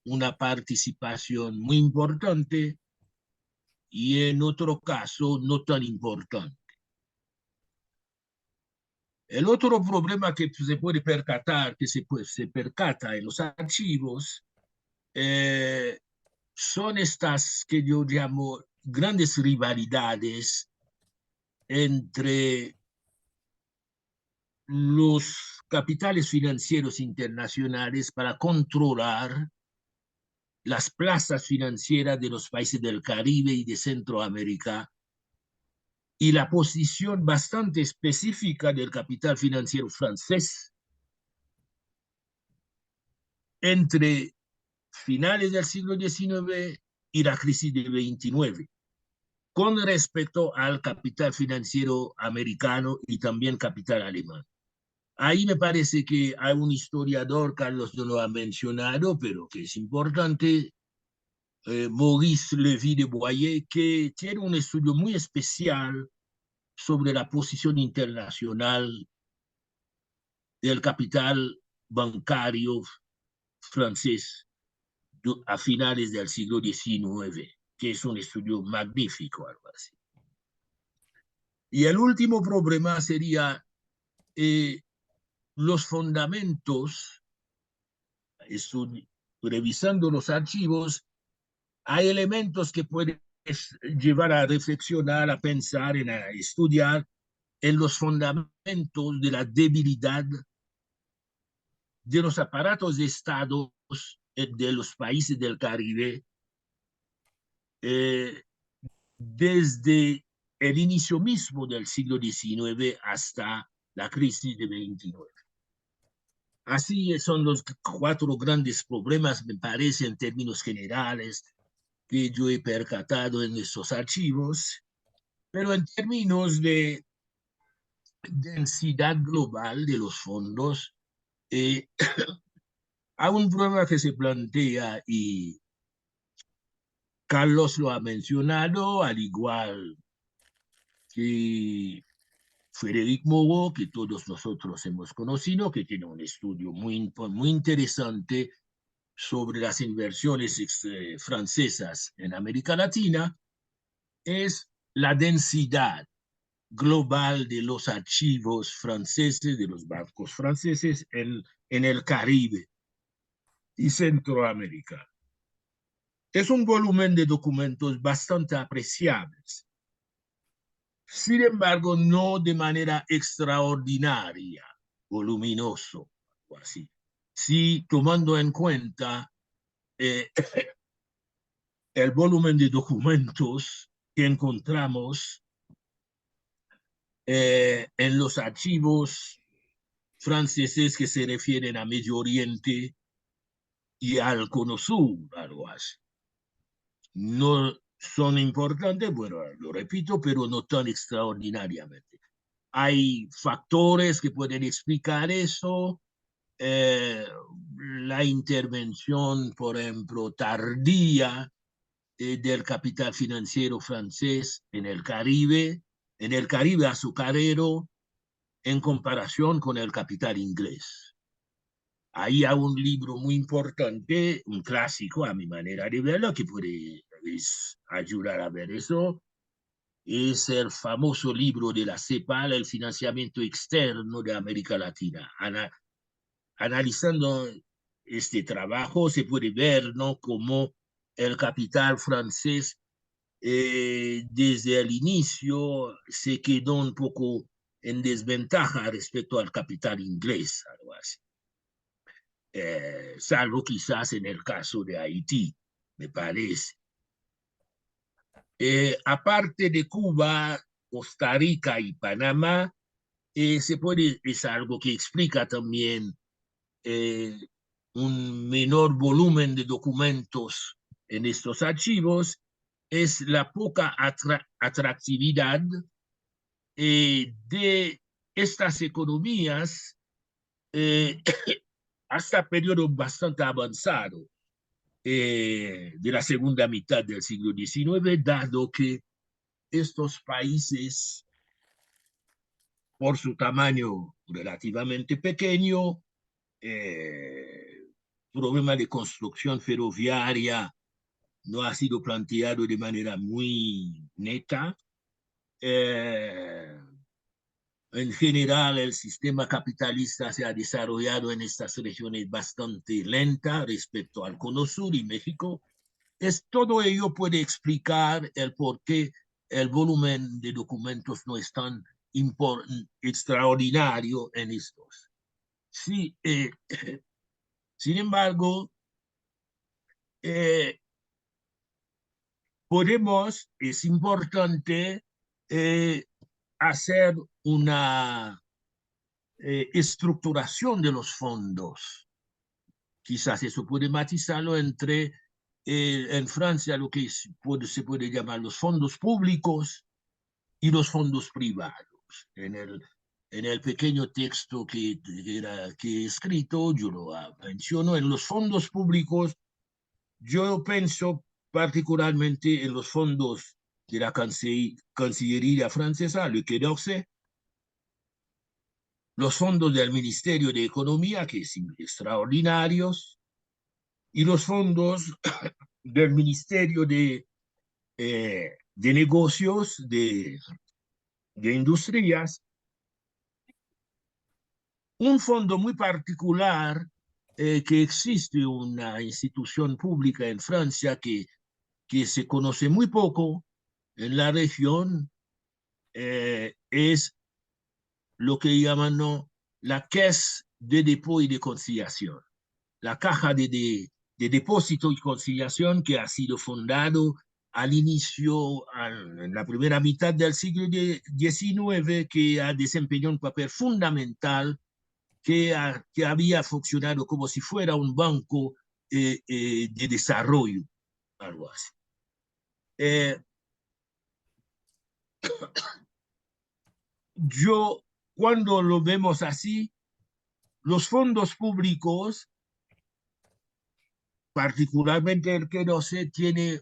una participación muy importante y en otro caso no tan importante. El otro problema que se puede percatar, que se percata en los archivos, son estas que yo llamo grandes rivalidades entre los capitales financieros internacionales para controlar las plazas financieras de los países del Caribe y de Centroamérica, y la posición bastante específica del capital financiero francés entre finales del siglo XIX y la crisis del 29, con respecto al capital financiero americano y también capital alemán. Ahí me parece que hay un historiador, Carlos no lo ha mencionado, pero que es importante, Maurice Lévy de Boyer, que tiene un estudio muy especial sobre la posición internacional del capital bancario francés a finales del siglo XIX, que es un estudio magnífico, algo así. Y el último problema sería los fundamentos. Revisando los archivos, hay elementos que pueden llevar a reflexionar, a pensar, a estudiar en los fundamentos de la debilidad de los aparatos de Estado de los países del Caribe desde el inicio mismo del siglo XIX hasta la crisis de 29. Así son los 4 grandes problemas, me parece, en términos generales, que yo he percatado en estos archivos, pero en términos de densidad global de los fondos, hay un problema que se plantea y Carlos lo ha mencionado, al igual que Frédéric Moreau, que todos nosotros hemos conocido, que tiene un estudio muy interesante sobre las inversiones francesas en América Latina, es la densidad global de los archivos franceses, de los bancos franceses en el Caribe y Centroamérica. Es un volumen de documentos bastante apreciables. Sin embargo, no de manera extraordinaria, voluminoso, o así. Sí, tomando en cuenta el volumen de documentos que encontramos en los archivos franceses que se refieren a Medio Oriente y al Cono Sur, algo así. No son importantes, bueno, lo repito, pero no tan extraordinariamente. Hay factores que pueden explicar eso, la intervención, por ejemplo, tardía del capital financiero francés en el Caribe azucarero, en comparación con el capital inglés. Ahí hay un libro muy importante, un clásico a mi manera de verlo, que puede ayudar a ver eso. Es el famoso libro de la CEPAL, El financiamiento externo de América Latina. Analizando este trabajo se puede ver, ¿no?, cómo el capital francés desde el inicio se quedó un poco en desventaja respecto al capital inglés, algo así. Salvo quizás en el caso de Haití, me parece. Aparte de Cuba, Costa Rica y Panamá, es algo que explica también un menor volumen de documentos en estos archivos, es la poca atractividad de estas economías hasta periodo bastante avanzado de la segunda mitad del siglo XIX, dado que estos países, por su tamaño relativamente pequeño, problema de construcción ferroviaria no ha sido planteado de manera muy neta. En general, el sistema capitalista se ha desarrollado en estas regiones bastante lenta respecto al Cono Sur y México. Todo ello puede explicar el por qué el volumen de documentos no es tan extraordinario en estos. Sí, sin embargo, es importante hacer una estructuración de los fondos. Quizás eso puede matizarlo entre en Francia lo que se puede llamar los fondos públicos y los fondos privados. En el pequeño texto que he escrito, yo lo menciono. En los fondos públicos, yo pienso particularmente en los fondos de la Cancillería francesa, le Quai d'Orsay, los fondos del Ministerio de Economía, que son extraordinarios, y los fondos del Ministerio de Negocios, de Industrias, un fondo muy particular que existe una institución pública en Francia que se conoce muy poco en la región, es lo que llaman, ¿no?, la Caisse de Dépôt y de Conciliación, la caja de depósito y conciliación que ha sido fundado al inicio, en la primera mitad del siglo XIX, que ha desempeñado un papel fundamental, que había funcionado como si fuera un banco de desarrollo, algo así. Cuando lo vemos así, los fondos públicos, particularmente el que no se tiene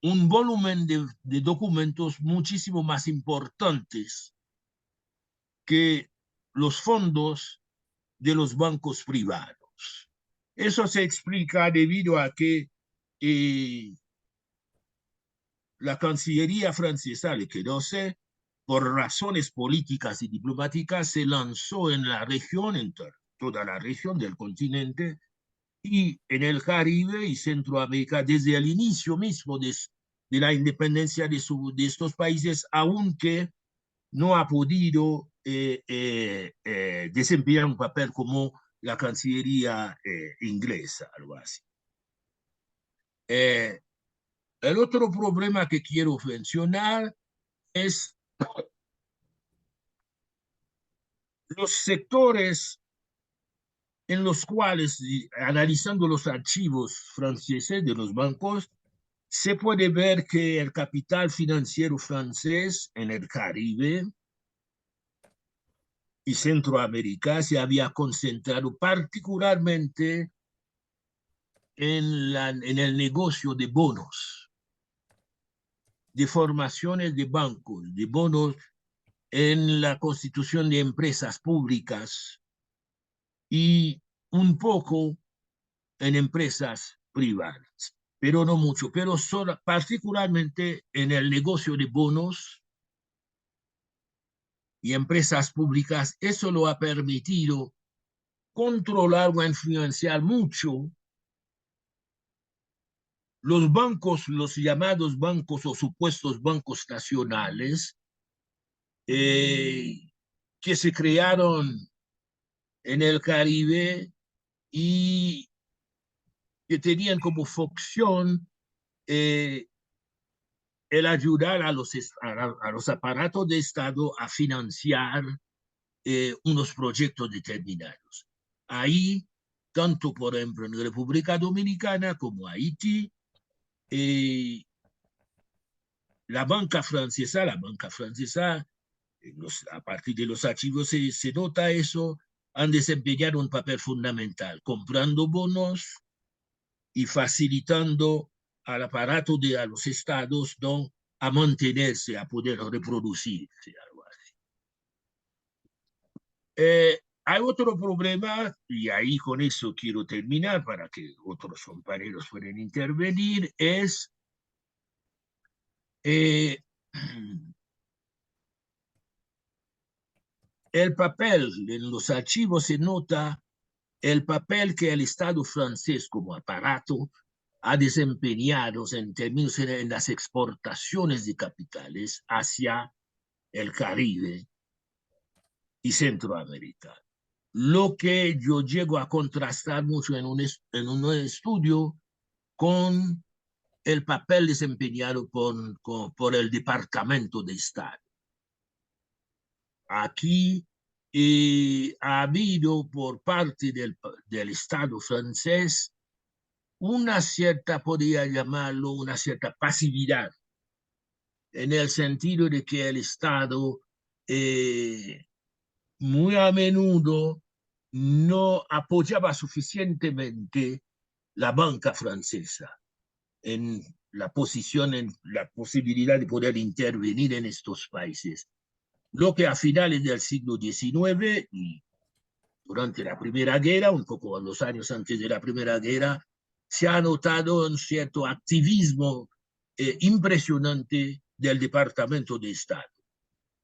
un volumen de documentos muchísimo más importantes que los fondos de los bancos privados. Eso se explica debido a que la Cancillería francesa, le quedó por razones políticas y diplomáticas, se lanzó en la región, en toda la región del continente, y en el Caribe y Centroamérica desde el inicio mismo de la independencia de estos países, aunque no ha podido desempeñar un papel como la Cancillería inglesa, algo así. El otro problema que quiero mencionar es los sectores en los cuales, analizando los archivos franceses de los bancos, se puede ver que el capital financiero francés en el Caribe y Centroamérica se había concentrado particularmente en el negocio de bonos, de formaciones de bancos, de bonos, en la constitución de empresas públicas y un poco en empresas privadas, pero no mucho, pero particularmente en el negocio de bonos y empresas públicas. Eso lo ha permitido controlar o influenciar mucho los bancos, los llamados bancos o supuestos bancos nacionales, que se crearon en el Caribe y que tenían como función el ayudar a los aparatos de Estado a financiar unos proyectos determinados. Ahí, tanto por ejemplo en República Dominicana como Haití, la banca francesa, a partir de los archivos se nota eso, han desempeñado un papel fundamental, comprando bonos y facilitando al aparato a los estados, ¿no?, a mantenerse, a poder reproducirse, algo así. Hay otro problema, y ahí con eso quiero terminar para que otros compañeros puedan intervenir, es el papel. En los archivos se nota el papel que el Estado francés como aparato ha desempeñado en términos en las exportaciones de capitales hacia el Caribe y Centroamérica. Lo que yo llego a contrastar mucho en un estudio con el papel desempeñado por el Departamento de Estado. Aquí ha habido por parte del Estado francés una cierta, podría llamarlo, una cierta pasividad, en el sentido de que el Estado muy a menudo no apoyaba suficientemente la banca francesa en la posición, en la posibilidad de poder intervenir en estos países. Lo que a finales del siglo XIX y durante la Primera Guerra, un poco a los años antes de la Primera Guerra, se ha notado un cierto activismo impresionante del Departamento de Estado.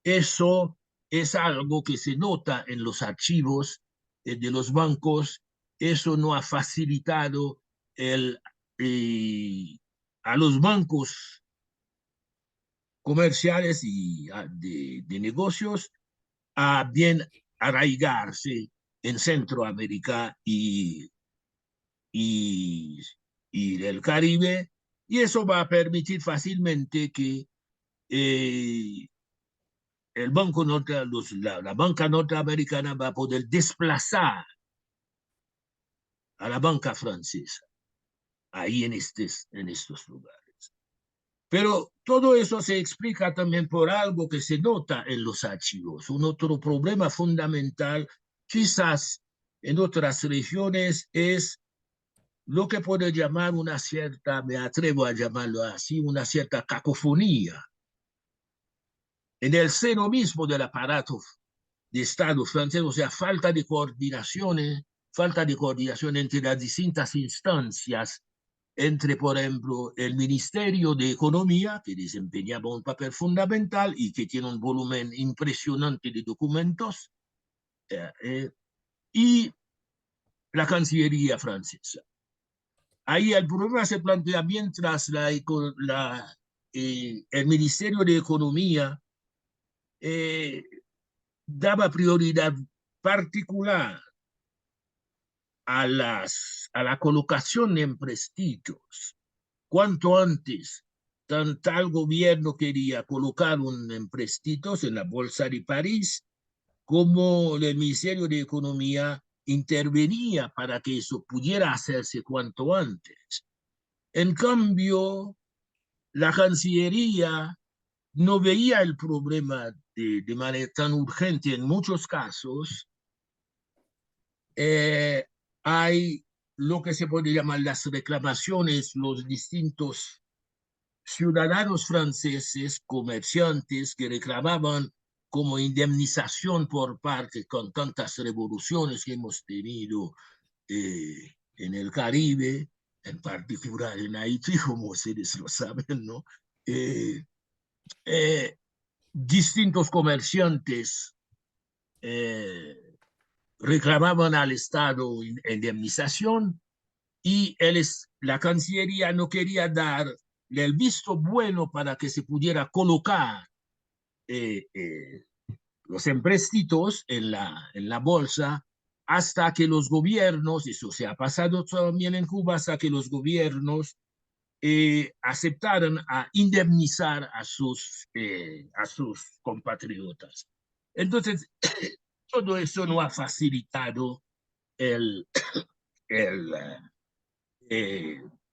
Eso es algo que se nota en los archivos de los bancos. Eso no ha facilitado a los bancos comerciales y de negocios a bien arraigarse en Centroamérica y el Caribe, y eso va a permitir fácilmente que el banco la banca norteamericana va a poder desplazar a la banca francesa ahí en estos lugares. Pero todo eso se explica también por algo que se nota en los archivos. Un otro problema fundamental, quizás en otras regiones, es lo que puede llamar una cierta, me atrevo a llamarlo así, una cierta cacofonía en el seno mismo del aparato de Estado francés, o sea, falta de coordinación entre las distintas instancias, entre, por ejemplo, el Ministerio de Economía, que desempeñaba un papel fundamental y que tiene un volumen impresionante de documentos, y la Cancillería francesa. Ahí el problema se plantea mientras el Ministerio de Economía daba prioridad particular a la colocación en empréstitos. Cuanto antes, tal gobierno quería colocar un empréstitos en la Bolsa de París, como el Ministerio de Economía intervenía para que eso pudiera hacerse cuanto antes. En cambio, la Cancillería no veía el problema de manera tan urgente en muchos casos. Hay lo que se puede llamar las reclamaciones, los distintos ciudadanos franceses, comerciantes, que reclamaban como indemnización por parte con tantas revoluciones que hemos tenido en el Caribe, en particular en Haití, como ustedes lo saben, ¿no? Distintos comerciantes reclamaban al Estado indemnización y la Cancillería no quería dar el visto bueno para que se pudiera colocar los empréstitos en la bolsa hasta que los gobiernos, eso se ha pasado también en Cuba, hasta que los gobiernos aceptaran a indemnizar a sus compatriotas. Entonces, todo eso no ha facilitado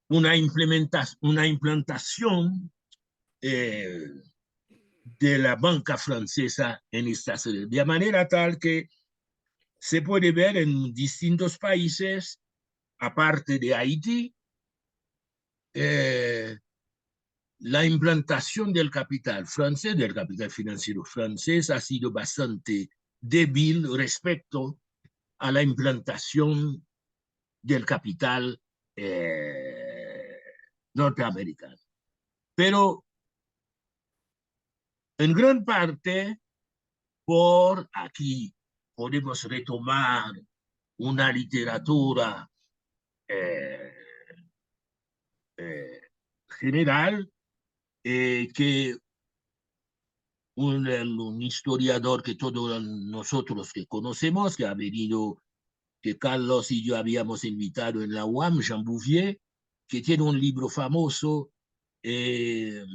una implantación de la banca francesa en esta sede, de manera tal que se puede ver en distintos países, aparte de Haití, la implantación del capital francés, del capital financiero francés, ha sido bastante débil respecto a la implantación del capital norteamericano. Pero en gran parte, por aquí podemos retomar una literatura general que un historiador que todos nosotros que conocemos, que ha venido, que Carlos y yo habíamos invitado en la UAM, Jean Bouvier, que tiene un libro famoso, El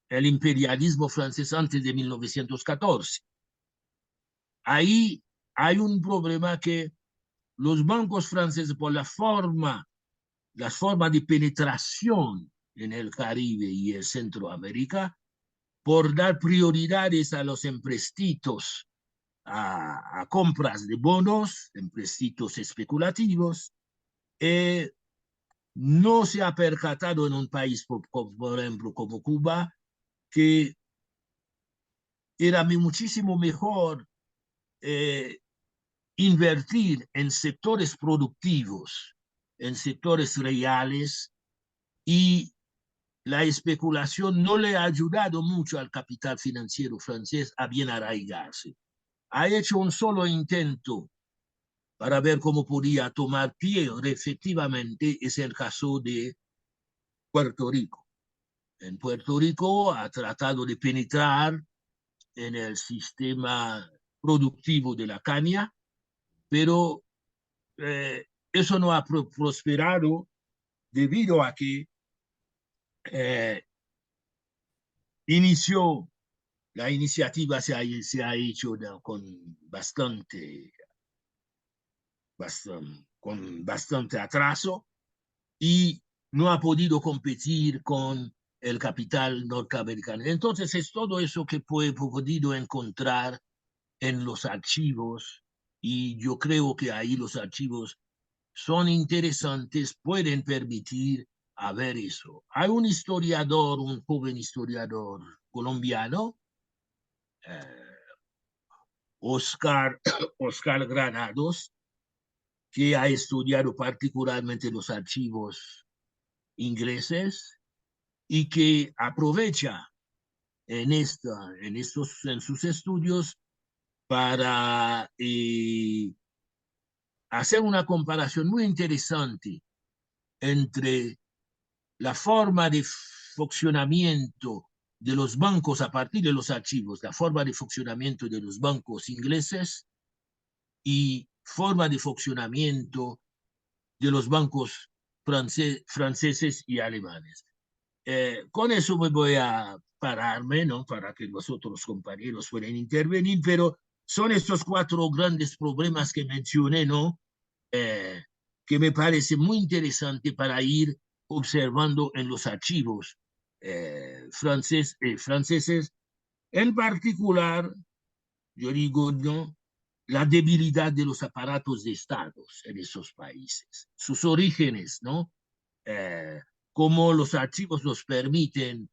imperialismo francés antes de 1914. Ahí hay un problema que los bancos franceses, por las formas de penetración en el Caribe y en Centroamérica, por dar prioridades a los empréstitos, a compras de bonos, empréstitos especulativos, no se ha percatado en un país, por ejemplo, como Cuba, que era muchísimo mejor invertir en sectores productivos en sectores reales, y la especulación no le ha ayudado mucho al capital financiero francés a bien arraigarse. Ha hecho un solo intento para ver cómo podía tomar pie efectivamente, es el caso de Puerto Rico. En Puerto Rico ha tratado de penetrar en el sistema productivo de la caña, pero eso no ha prosperado debido a que inició, la iniciativa se ha hecho con bastante atraso, y no ha podido competir con el capital norteamericano. Entonces es todo eso que he podido encontrar en los archivos, y yo creo que ahí los archivos son interesantes, pueden permitir a ver eso. Hay un historiador, un joven historiador colombiano, Oscar, Oscar Granados, que ha estudiado particularmente los archivos ingleses y que aprovecha en sus estudios para hacer una comparación muy interesante entre la forma de funcionamiento de los bancos a partir de los archivos, la forma de funcionamiento de los bancos ingleses y forma de funcionamiento de los bancos franceses y alemanes. Con eso me voy a pararme, ¿no? Para que los otros compañeros puedan intervenir, pero son estos 4 grandes problemas que mencioné, ¿no? Que me parece muy interesante para ir observando en los archivos franceses, en particular, yo digo, ¿no?, la debilidad de los aparatos de estados en esos países, sus orígenes, ¿no? Cómo los archivos nos permiten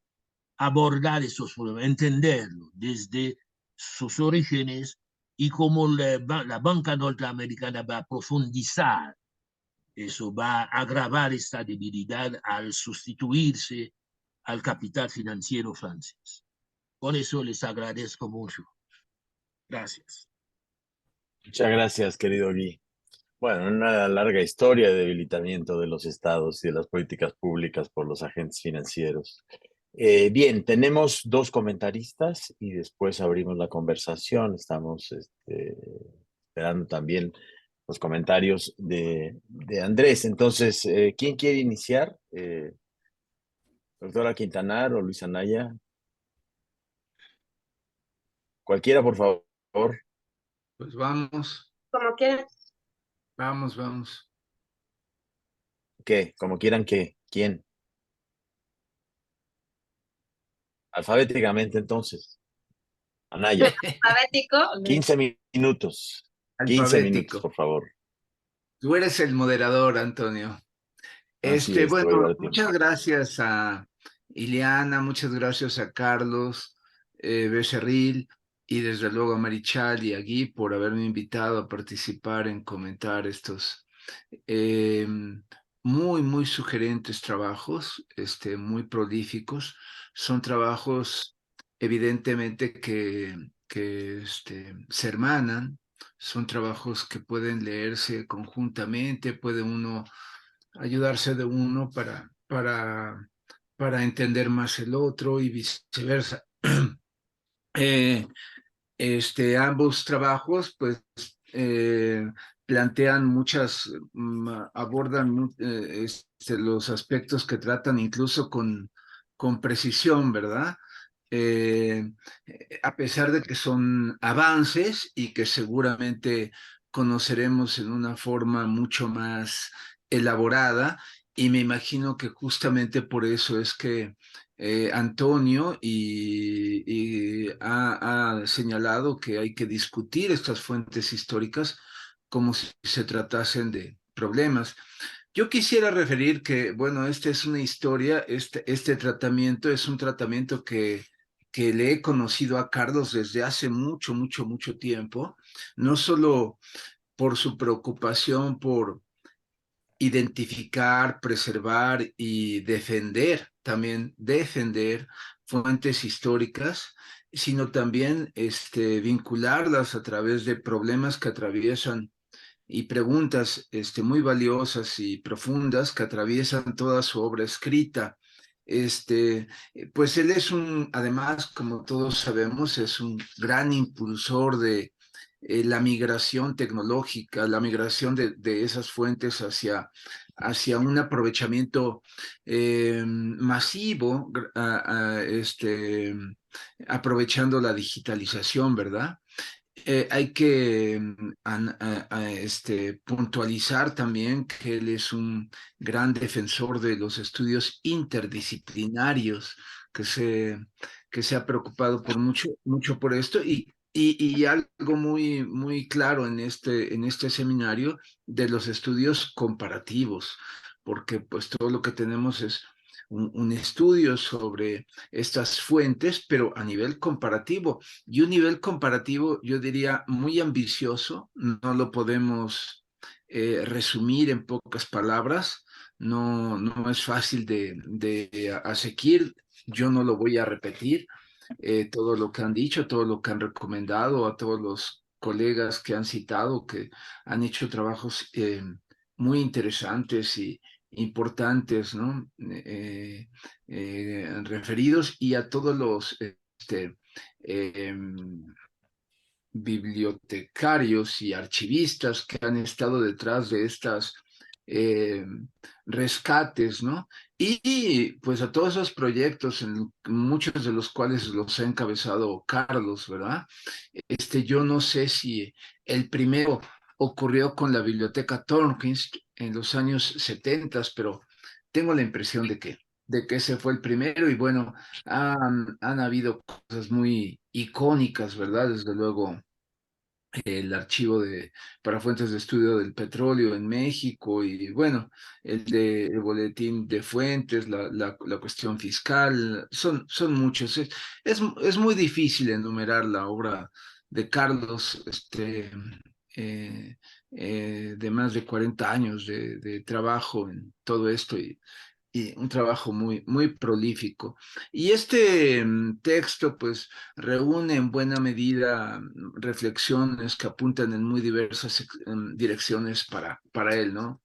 abordar esos problemas, entenderlo desde sus orígenes, y cómo la banca norteamericana va a profundizar eso, va a agravar esta debilidad al sustituirse al capital financiero francés. Con eso les agradezco mucho. Gracias. Muchas gracias, querido Guy. Bueno, una larga historia de debilitamiento de los estados y de las políticas públicas por los agentes financieros. Bien, tenemos 2 comentaristas y después abrimos la conversación. Estamos esperando también los comentarios de Andrés. Entonces, ¿quién quiere iniciar? Doctora Quintanar o Luis Anaya. Cualquiera, por favor. Pues vamos. Como quieran. Vamos. ¿Qué? Como quieran que. ¿Quién? Alfabéticamente, entonces. Anaya. Alfabético. 15 minutos. 15 minutos, Alfabético. por favor. Tú eres el moderador, Antonio. Así es, te voy a Bueno, dar tiempo. muchas gracias a Ileana, muchas gracias a Carlos Becerril, y desde luego a Marichal y a Guy por haberme invitado a participar en comentar estos muy sugerentes trabajos, muy prolíficos. Son trabajos evidentemente que se hermanan, son trabajos que pueden leerse conjuntamente, puede uno ayudarse de uno para entender más el otro y viceversa. Ambos trabajos pues plantean abordan los aspectos que tratan incluso con precisión, ¿verdad? A pesar de que son avances y que seguramente conoceremos en una forma mucho más elaborada, y me imagino que justamente por eso es que Antonio ha señalado que hay que discutir estas fuentes históricas como si se tratasen de problemas. Yo quisiera referir que, bueno, esta es una historia, este tratamiento es un tratamiento que le he conocido a Carlos desde hace mucho tiempo, no solo por su preocupación por identificar, preservar y defender, también defender fuentes históricas, sino también vincularlas a través de problemas que atraviesan y preguntas muy valiosas y profundas que atraviesan toda su obra escrita. Pues él es además, como todos sabemos, es un gran impulsor de la migración tecnológica, la migración de esas fuentes hacia un aprovechamiento masivo, aprovechando la digitalización, ¿verdad? Hay que puntualizar también que él es un gran defensor de los estudios interdisciplinarios, que se ha preocupado por mucho por esto y algo muy claro en este seminario de los estudios comparativos, porque pues todo lo que tenemos es un estudio sobre estas fuentes, pero a nivel comparativo. Y un nivel comparativo, yo diría, muy ambicioso, no lo podemos resumir en pocas palabras, no es fácil de asequir, yo no lo voy a repetir, todo lo que han dicho, todo lo que han recomendado, a todos los colegas que han citado, que han hecho trabajos muy interesantes y importantes, ¿no? Referidos y a todos los eh, bibliotecarios y archivistas que han estado detrás de estas eh, rescates, ¿no? Y pues a todos esos proyectos, en muchos de los cuales los ha encabezado Carlos, ¿verdad? Yo no sé si el primero ocurrió con la Biblioteca Tornquist en los años 70, pero tengo la impresión de que ese fue el primero y bueno, han habido cosas muy icónicas, ¿verdad? Desde luego el archivo para fuentes de estudio del petróleo en México y bueno, el boletín de fuentes, la cuestión fiscal, son muchos. Es muy difícil enumerar la obra de Carlos, de más de 40 años de trabajo en todo esto y un trabajo muy prolífico. Y este texto, pues, reúne en buena medida reflexiones que apuntan en muy diversas direcciones para él, ¿no?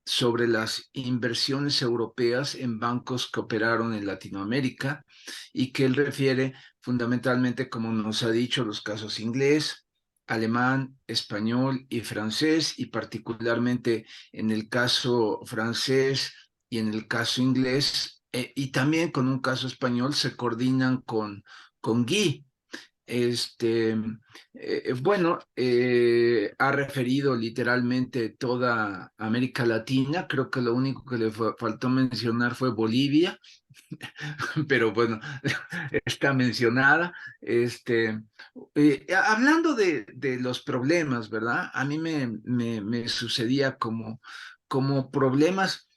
Sobre las inversiones europeas en bancos que operaron en Latinoamérica y que él refiere fundamentalmente, como nos ha dicho, los casos inglés, alemán, español y francés, y particularmente en el caso francés y en el caso inglés, y también con un caso español, se coordinan con Guy. Bueno, ha referido literalmente toda América Latina. Creo que lo único que le faltó mencionar fue Bolivia, pero bueno, está mencionada. Hablando de los problemas, ¿verdad? A mí me sucedía como problemas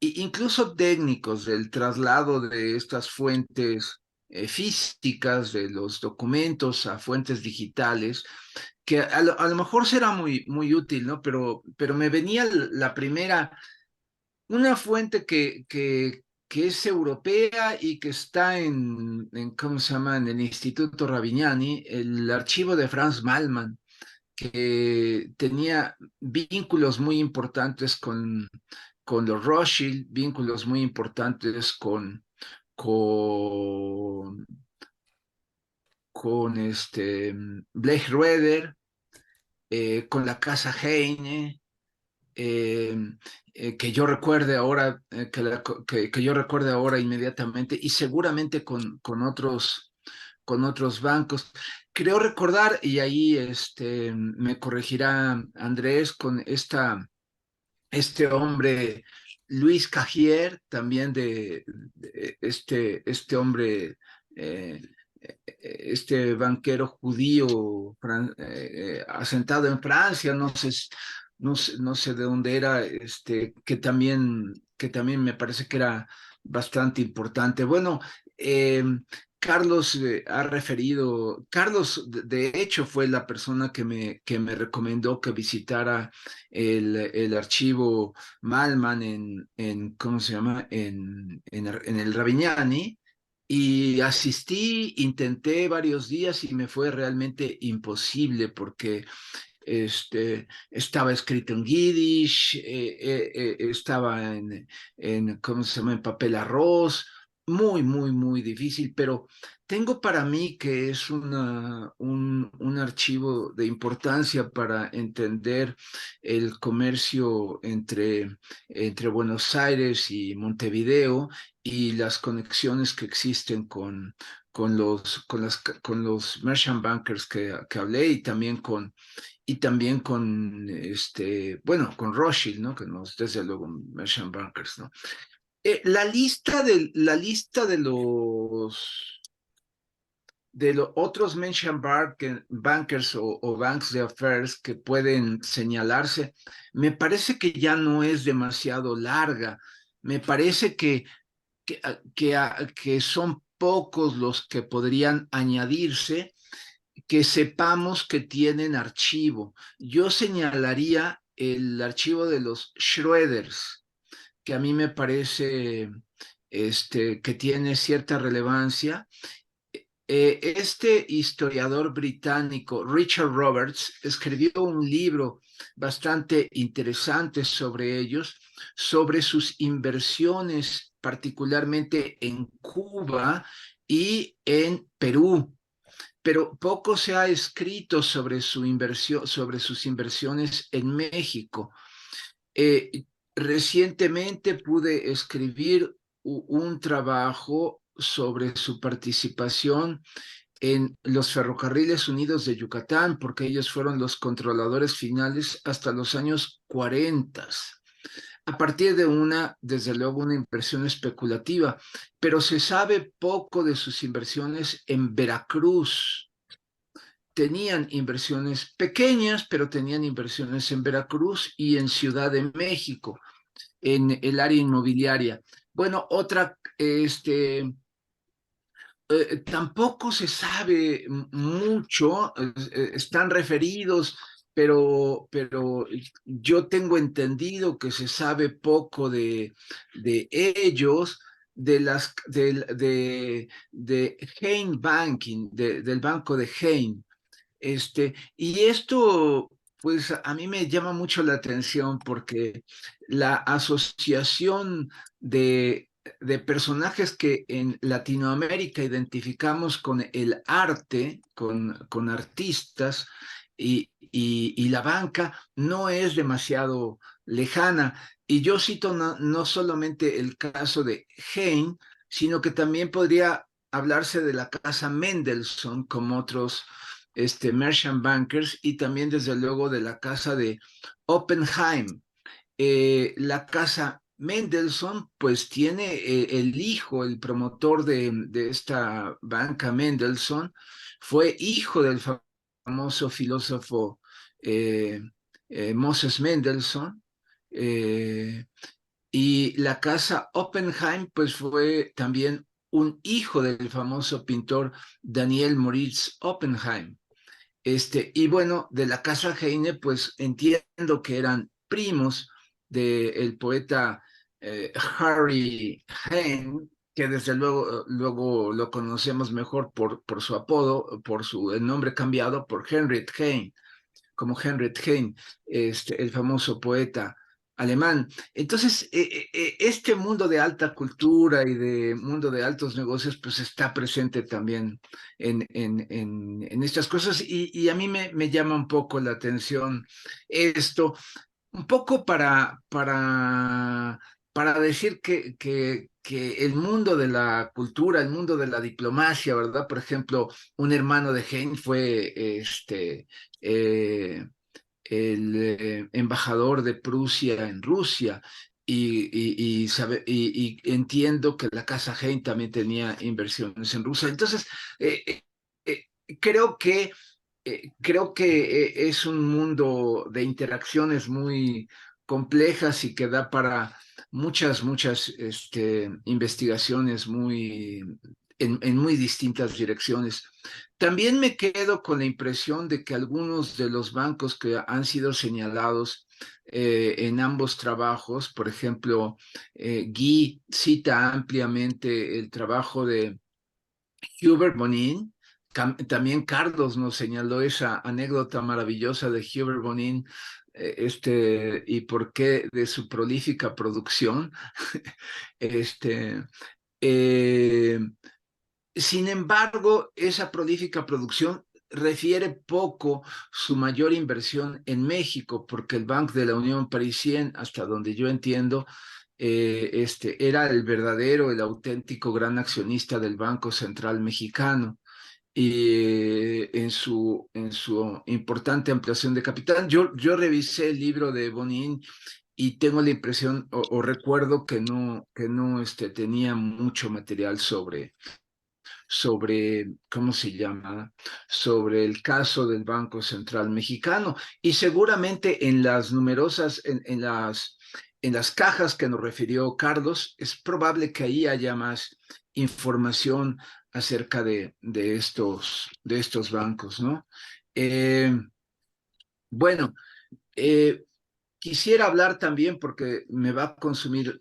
incluso técnicos del traslado de estas fuentes físicas, de los documentos a fuentes digitales, que a lo mejor será muy útil, ¿no? Pero me venía la primera, una fuente que es europea y que está ¿cómo se llama? En el Instituto Ravignani, el archivo de Franz Malman, que tenía vínculos muy importantes con los Rothschild, vínculos muy importantes con, con Blech Roeder, con la Casa Heine, eh, que yo recuerde ahora, que yo recuerde ahora inmediatamente, y seguramente con otros bancos. Creo recordar, y ahí me corregirá Andrés, con este hombre, Luis Cajier, también de este hombre, eh, este banquero judío asentado en Francia, no sé de dónde era, que también me parece que era bastante importante. Bueno, Carlos ha referido, Carlos de hecho fue la persona que me recomendó que visitara el archivo Malman ¿cómo se llama? En el Ravignani, y asistí, intenté varios días y me fue realmente imposible porque estaba escrito en Yiddish, estaba ¿cómo se llama? En papel arroz, muy, muy, muy difícil, pero tengo para mí que es un archivo de importancia para entender el comercio entre Buenos Aires y Montevideo y las conexiones que existen con los merchant bankers que hablé y también con bueno, con Rothschild, ¿no? Que nos, desde luego, merchant bankers, ¿no? La lista de los otros merchant bankers o banks de affairs que pueden señalarse, me parece que ya no es demasiado larga. Me parece que son pocos los que podrían añadirse, que sepamos que tienen archivo. Yo señalaría el archivo de los Schroeders, que a mí me parece que tiene cierta relevancia. Este historiador británico, Richard Roberts, escribió un libro bastante interesante sobre ellos, sobre sus inversiones, particularmente en Cuba y en Perú, pero poco se ha escrito sobre sobre sus inversiones en México. Recientemente pude escribir un trabajo sobre su participación en los Ferrocarriles Unidos de Yucatán, porque ellos fueron los controladores finales hasta los años 40, a partir de desde luego, una inversión especulativa, pero se sabe poco de sus inversiones en Veracruz. Tenían inversiones pequeñas, pero tenían inversiones en Veracruz y en Ciudad de México, en el área inmobiliaria. Bueno, tampoco se sabe mucho, están referidos, pero yo tengo entendido que se sabe poco de ellos, de Hein Banking, del banco de Hein. Y esto, pues a mí me llama mucho la atención porque la asociación de personajes que en Latinoamérica identificamos con el arte, con artistas y la banca, no es demasiado lejana. Y yo cito no solamente el caso de Hein, sino que también podría hablarse de la casa Mendelssohn como otros merchant bankers, y también desde luego de la casa de Oppenheim. La casa Mendelssohn pues tiene el hijo, el promotor de esta banca Mendelssohn, fue hijo del famoso filósofo eh, Moses Mendelssohn, y la casa Oppenheim pues fue también un hijo del famoso pintor Daniel Moritz Oppenheim. Y bueno, de la casa Heine, pues entiendo que eran primos del poeta Harry Heine, que desde luego lo conocemos mejor por su apodo, el nombre cambiado por Heinrich Heine, como Heinrich Heine, el famoso poeta alemán. Entonces, este mundo de alta cultura y de mundo de altos negocios, pues está presente también en estas cosas, y a mí me llama un poco la atención esto, un poco para decir que el mundo de la cultura, el mundo de la diplomacia, ¿verdad? Por ejemplo, un hermano de Heine fue eh, el embajador de Prusia en Rusia, y entiendo que la casa Hein también tenía inversiones en Rusia. Entonces, eh, eh, creo que es un mundo de interacciones muy complejas y que da para muchas investigaciones muy en muy distintas direcciones. También me quedo con la impresión de que algunos de los bancos que han sido señalados en ambos trabajos, por ejemplo, Guy cita ampliamente el trabajo de Hubert Bonin. También Carlos nos señaló esa anécdota maravillosa de Hubert Bonin, y por qué de su prolífica producción. Eh, Sin embargo, esa prolífica producción refiere poco su mayor inversión en México, porque el Banco de la Unión Parisien, hasta donde yo entiendo, era el verdadero, el auténtico gran accionista del Banco Central Mexicano. Y en su importante ampliación de capital, yo revisé el libro de Bonin y tengo la impresión o recuerdo que no tenía mucho material sobre, ¿cómo se llama? Sobre el caso del Banco Central Mexicano. Y seguramente en las numerosas, en las cajas que nos refirió Carlos, es probable que ahí haya más información acerca de estos bancos, ¿no? Bueno, eh, quisiera hablar también, porque me va a consumir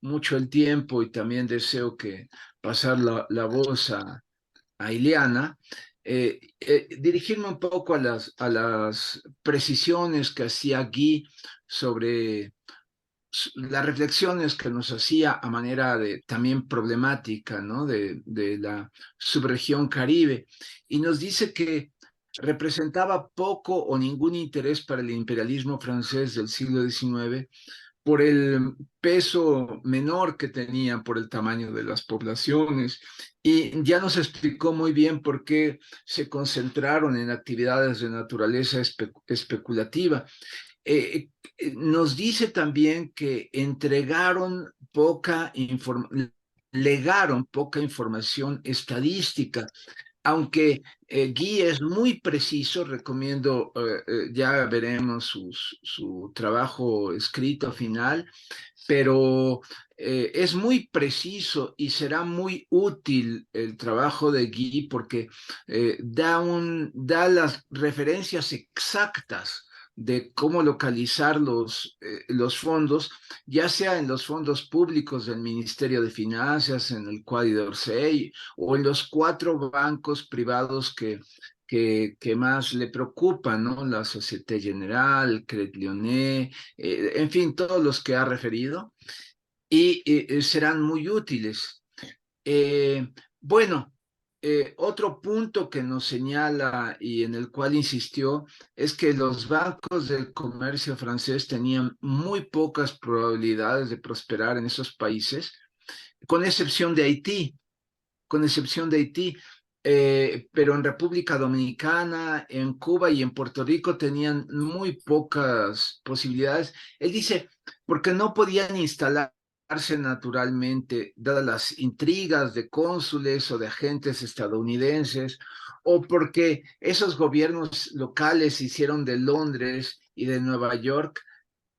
mucho el tiempo y también deseo que pasar la voz a Ileana, dirigirme un poco a las precisiones que hacía Guy sobre las reflexiones que nos hacía a manera de también problemática, ¿no? De la subregión Caribe. Y nos dice que representaba poco o ningún interés para el imperialismo francés del siglo XIX por el peso menor que tenían, por el tamaño de las poblaciones. Y ya nos explicó muy bien por qué se concentraron en actividades de naturaleza especulativa. Nos dice también que legaron poca información estadística, aunque Guy es muy preciso. Recomiendo, ya veremos su trabajo escrito final, pero es muy preciso y será muy útil el trabajo de Guy, porque da las referencias exactas de cómo localizar los fondos, ya sea en los fondos públicos del Ministerio de Finanzas, en el Quai d'Orsay, o en los 4 bancos privados que más le preocupan, ¿no? La Société Générale, Crédit Lyonnais, en fin, todos los que ha referido, y serán muy útiles. Bueno, otro punto que nos señala y en el cual insistió es que los bancos del comercio francés tenían muy pocas probabilidades de prosperar en esos países, con excepción de Haití, con excepción de Haití. Pero en República Dominicana, en Cuba y en Puerto Rico tenían muy pocas posibilidades. Él dice, porque no podían instalarse naturalmente, dadas las intrigas de cónsules o de agentes estadounidenses, o porque esos gobiernos locales hicieron de Londres y de Nueva York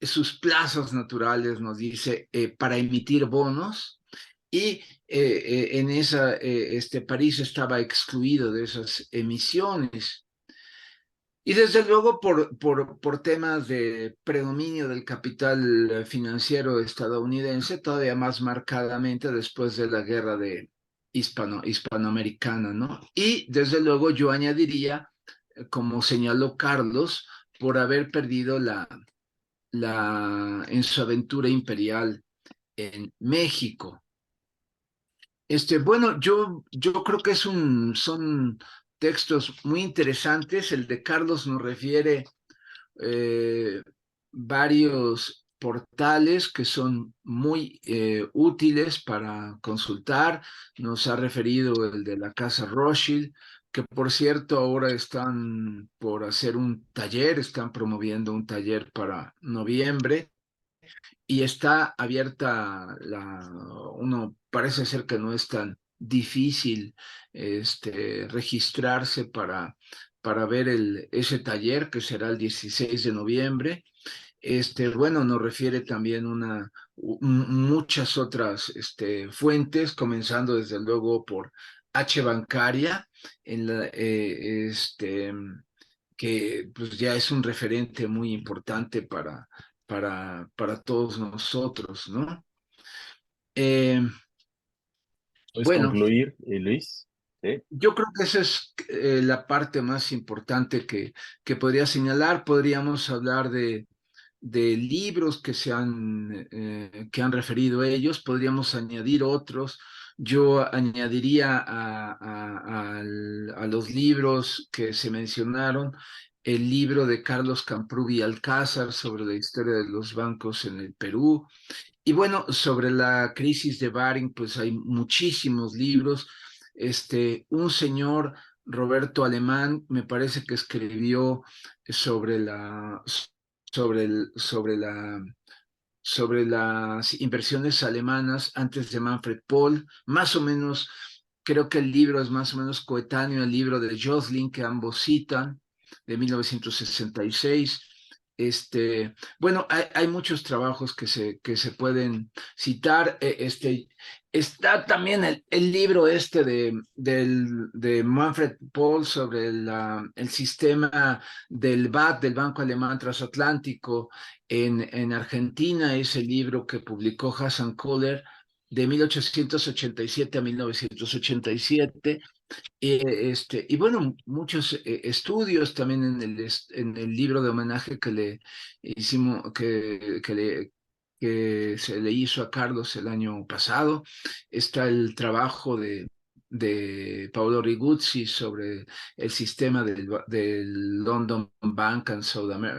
sus plazas naturales, nos dice, para emitir bonos. Y París estaba excluido de esas emisiones. Y desde luego por temas de predominio del capital financiero estadounidense, todavía más marcadamente después de la guerra hispanoamericana, ¿no? Y desde luego yo añadiría, como señaló Carlos, por haber perdido en su aventura imperial en México. Bueno, yo creo que son textos muy interesantes. El de Carlos nos refiere varios portales que son muy útiles para consultar. Nos ha referido el de la Casa Rothschild, que por cierto ahora están por hacer un taller, están promoviendo un taller para noviembre. Y está abierta uno parece ser que no es tan difícil registrarse para ver ese taller, que será el 16 de noviembre. Bueno, nos refiere también muchas otras fuentes, comenzando desde luego por H. Bancaria, en la, que pues ya es un referente muy importante para todos nosotros, ¿no? ¿Puedes Bueno, concluir, Luis? ¿Sí? yo creo que esa es la parte más importante que podría señalar. Podríamos hablar de libros que han referido ellos, podríamos añadir otros. Yo añadiría a los libros que se mencionaron el libro de Carlos Camprubi Alcázar sobre la historia de los bancos en el Perú. Y bueno, sobre la crisis de Baring, pues hay muchísimos libros. Un señor, Roberto Alemán, me parece que escribió sobre sobre el, sobre la, sobre las inversiones alemanas antes de Manfred Pohl. Más o menos, creo que el libro es más o menos coetáneo al libro de Josling, que ambos citan, de 1966. Bueno, hay muchos trabajos que se pueden citar. Está también el libro de Manfred Pohl sobre el sistema del BAT, del Banco Alemán Transatlántico en Argentina. Es el libro que publicó Hassan Kohler de 1887 a 1987. Y bueno, muchos estudios también en el libro de homenaje que le hicimos, que se le hizo a Carlos el año pasado. Está el trabajo de Paolo Riguzzi sobre el sistema del London Bank and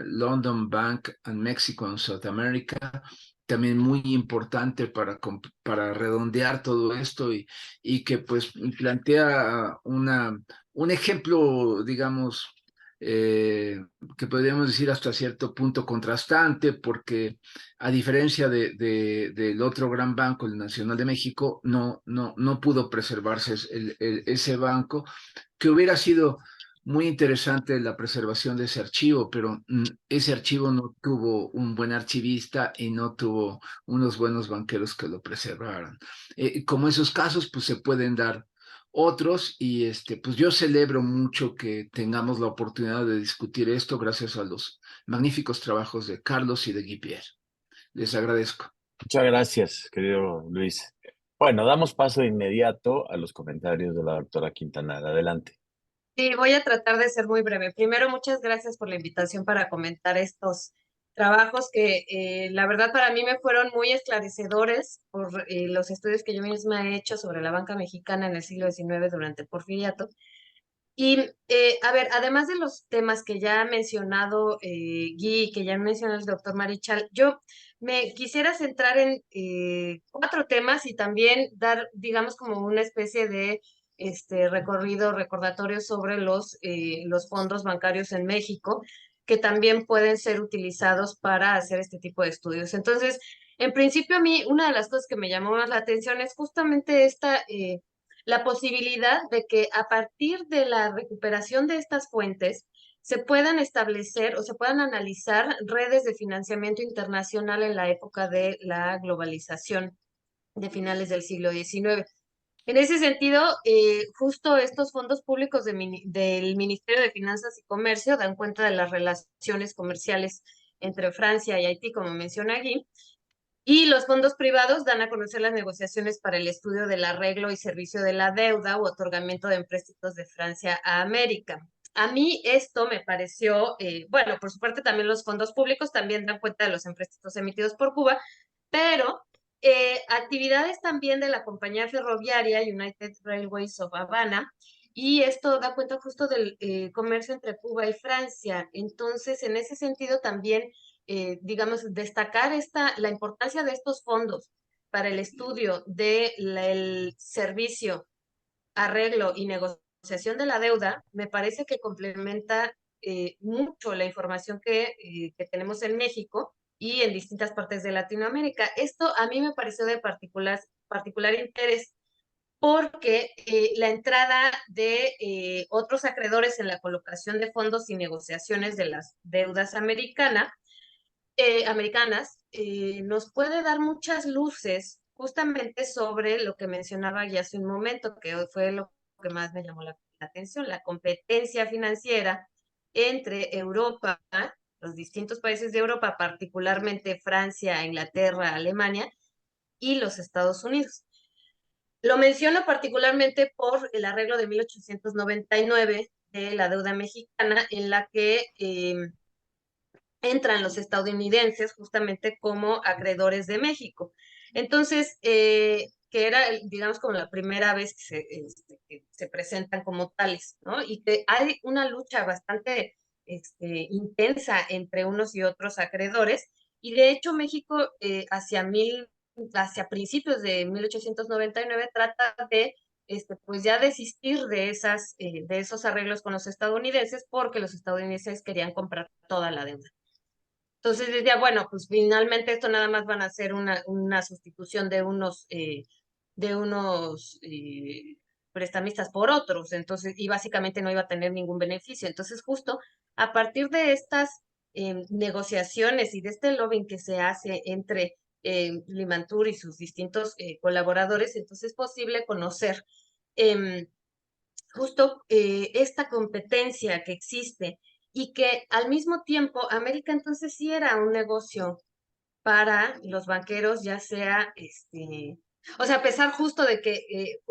London Bank and Mexico and South America, también muy importante para redondear todo esto y que pues plantea un ejemplo, digamos, que podríamos decir hasta cierto punto contrastante, porque a diferencia del otro gran banco, el Nacional de México, no pudo preservarse ese banco, que hubiera sido muy interesante la preservación de ese archivo, pero ese archivo no tuvo un buen archivista y no tuvo unos buenos banqueros que lo preservaran. Como esos casos, pues se pueden dar otros y pues yo celebro mucho que tengamos la oportunidad de discutir esto gracias a los magníficos trabajos de Carlos y de Guy Pierre. Les agradezco. Muchas gracias, querido Luis. Bueno, damos paso de inmediato a los comentarios de la doctora Quintanar. Adelante. Sí, voy a tratar de ser muy breve. Primero, muchas gracias por la invitación para comentar estos trabajos que la verdad para mí me fueron muy esclarecedores por los estudios que yo misma he hecho sobre la banca mexicana en el siglo XIX durante el Porfiriato. Y a ver, además de los temas que ya ha mencionado Guy, que ya mencionó el doctor Marichal, yo me quisiera centrar en cuatro temas y también dar, digamos, como una especie de recorrido, recordatorio sobre los fondos bancarios en México, que también pueden ser utilizados para hacer este tipo de estudios. Entonces, en principio a mí, una de las cosas que me llamó más la atención es justamente esta la posibilidad de que a partir de la recuperación de estas fuentes se puedan establecer o se puedan analizar redes de financiamiento internacional en la época de la globalización de finales del siglo XIX. En ese sentido, justo estos fondos públicos del Ministerio de Finanzas y Comercio dan cuenta de las relaciones comerciales entre Francia y Haití, como menciona aquí, y los fondos privados dan a conocer las negociaciones para el estudio del arreglo y servicio de la deuda u otorgamiento de empréstitos de Francia a América. A mí esto me pareció, bueno, por su parte también los fondos públicos también dan cuenta de los empréstitos emitidos por Cuba, pero actividades también de la compañía ferroviaria United Railways of Havana, y esto da cuenta justo del comercio entre Cuba y Francia. Entonces, en ese sentido también digamos, destacar la importancia de estos fondos para el estudio del servicio, arreglo y negociación de la deuda, me parece que complementa mucho la información que tenemos en México y en distintas partes de Latinoamérica. Esto a mí me pareció de particular interés porque la entrada de otros acreedores en la colocación de fondos y negociaciones de las deudas americanas americanas, nos puede dar muchas luces justamente sobre lo que mencionaba ya hace un momento, que fue lo que más me llamó la atención, la competencia financiera entre Europa, los distintos países de Europa, particularmente Francia, Inglaterra, Alemania y los Estados Unidos. Lo menciono particularmente por el arreglo de 1899 de la deuda mexicana, en la que entran los estadounidenses justamente como acreedores de México. Entonces, que era, digamos, como la primera vez que se presentan como tales, ¿no? Y que hay una lucha bastante intensa entre unos y otros acreedores, y de hecho México hacia principios de 1899 trata de pues ya desistir de esos arreglos con los estadounidenses, porque los estadounidenses querían comprar toda la deuda. Entonces decía, bueno, pues finalmente esto nada más van a ser una sustitución de unos prestamistas por otros, entonces, y básicamente no iba a tener ningún beneficio. Entonces, justo a partir de estas negociaciones y de este lobbying que se hace entre Limantur y sus distintos colaboradores, entonces es posible conocer justo esta competencia que existe, y que al mismo tiempo América entonces sí era un negocio para los banqueros, ya sea, o sea, a pesar justo de que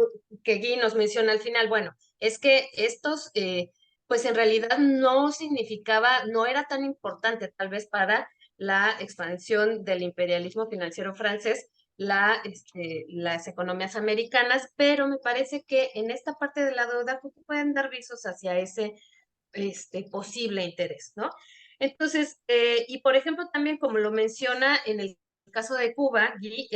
Guy nos menciona al final, bueno, es que estos, pues en realidad no significaba, no era tan importante tal vez para la expansión del imperialismo financiero francés, las economías americanas, pero me parece que en esta parte de la deuda pueden dar visos hacia ese posible interés, ¿no? Entonces, y por ejemplo, también como lo menciona en el caso de Cuba, y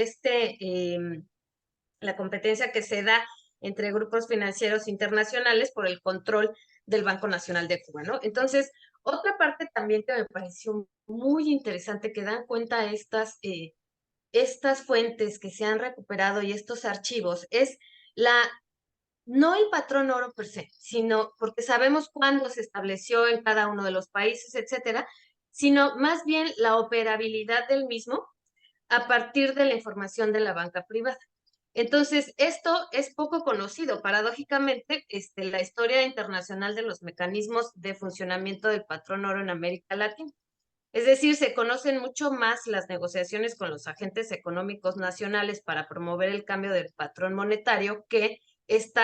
la competencia que se da entre grupos financieros internacionales por el control del Banco Nacional de Cuba, ¿no? Entonces, otra parte también que me pareció muy interesante, que dan cuenta estas fuentes que se han recuperado y estos archivos, es no el patrón oro per se, sino porque sabemos cuándo se estableció en cada uno de los países, etcétera, sino más bien la operabilidad del mismo a partir de la información de la banca privada. Entonces, esto es poco conocido. Paradójicamente, la historia internacional de los mecanismos de funcionamiento del patrón oro en América Latina. Es decir, se conocen mucho más las negociaciones con los agentes económicos nacionales para promover el cambio del patrón monetario que este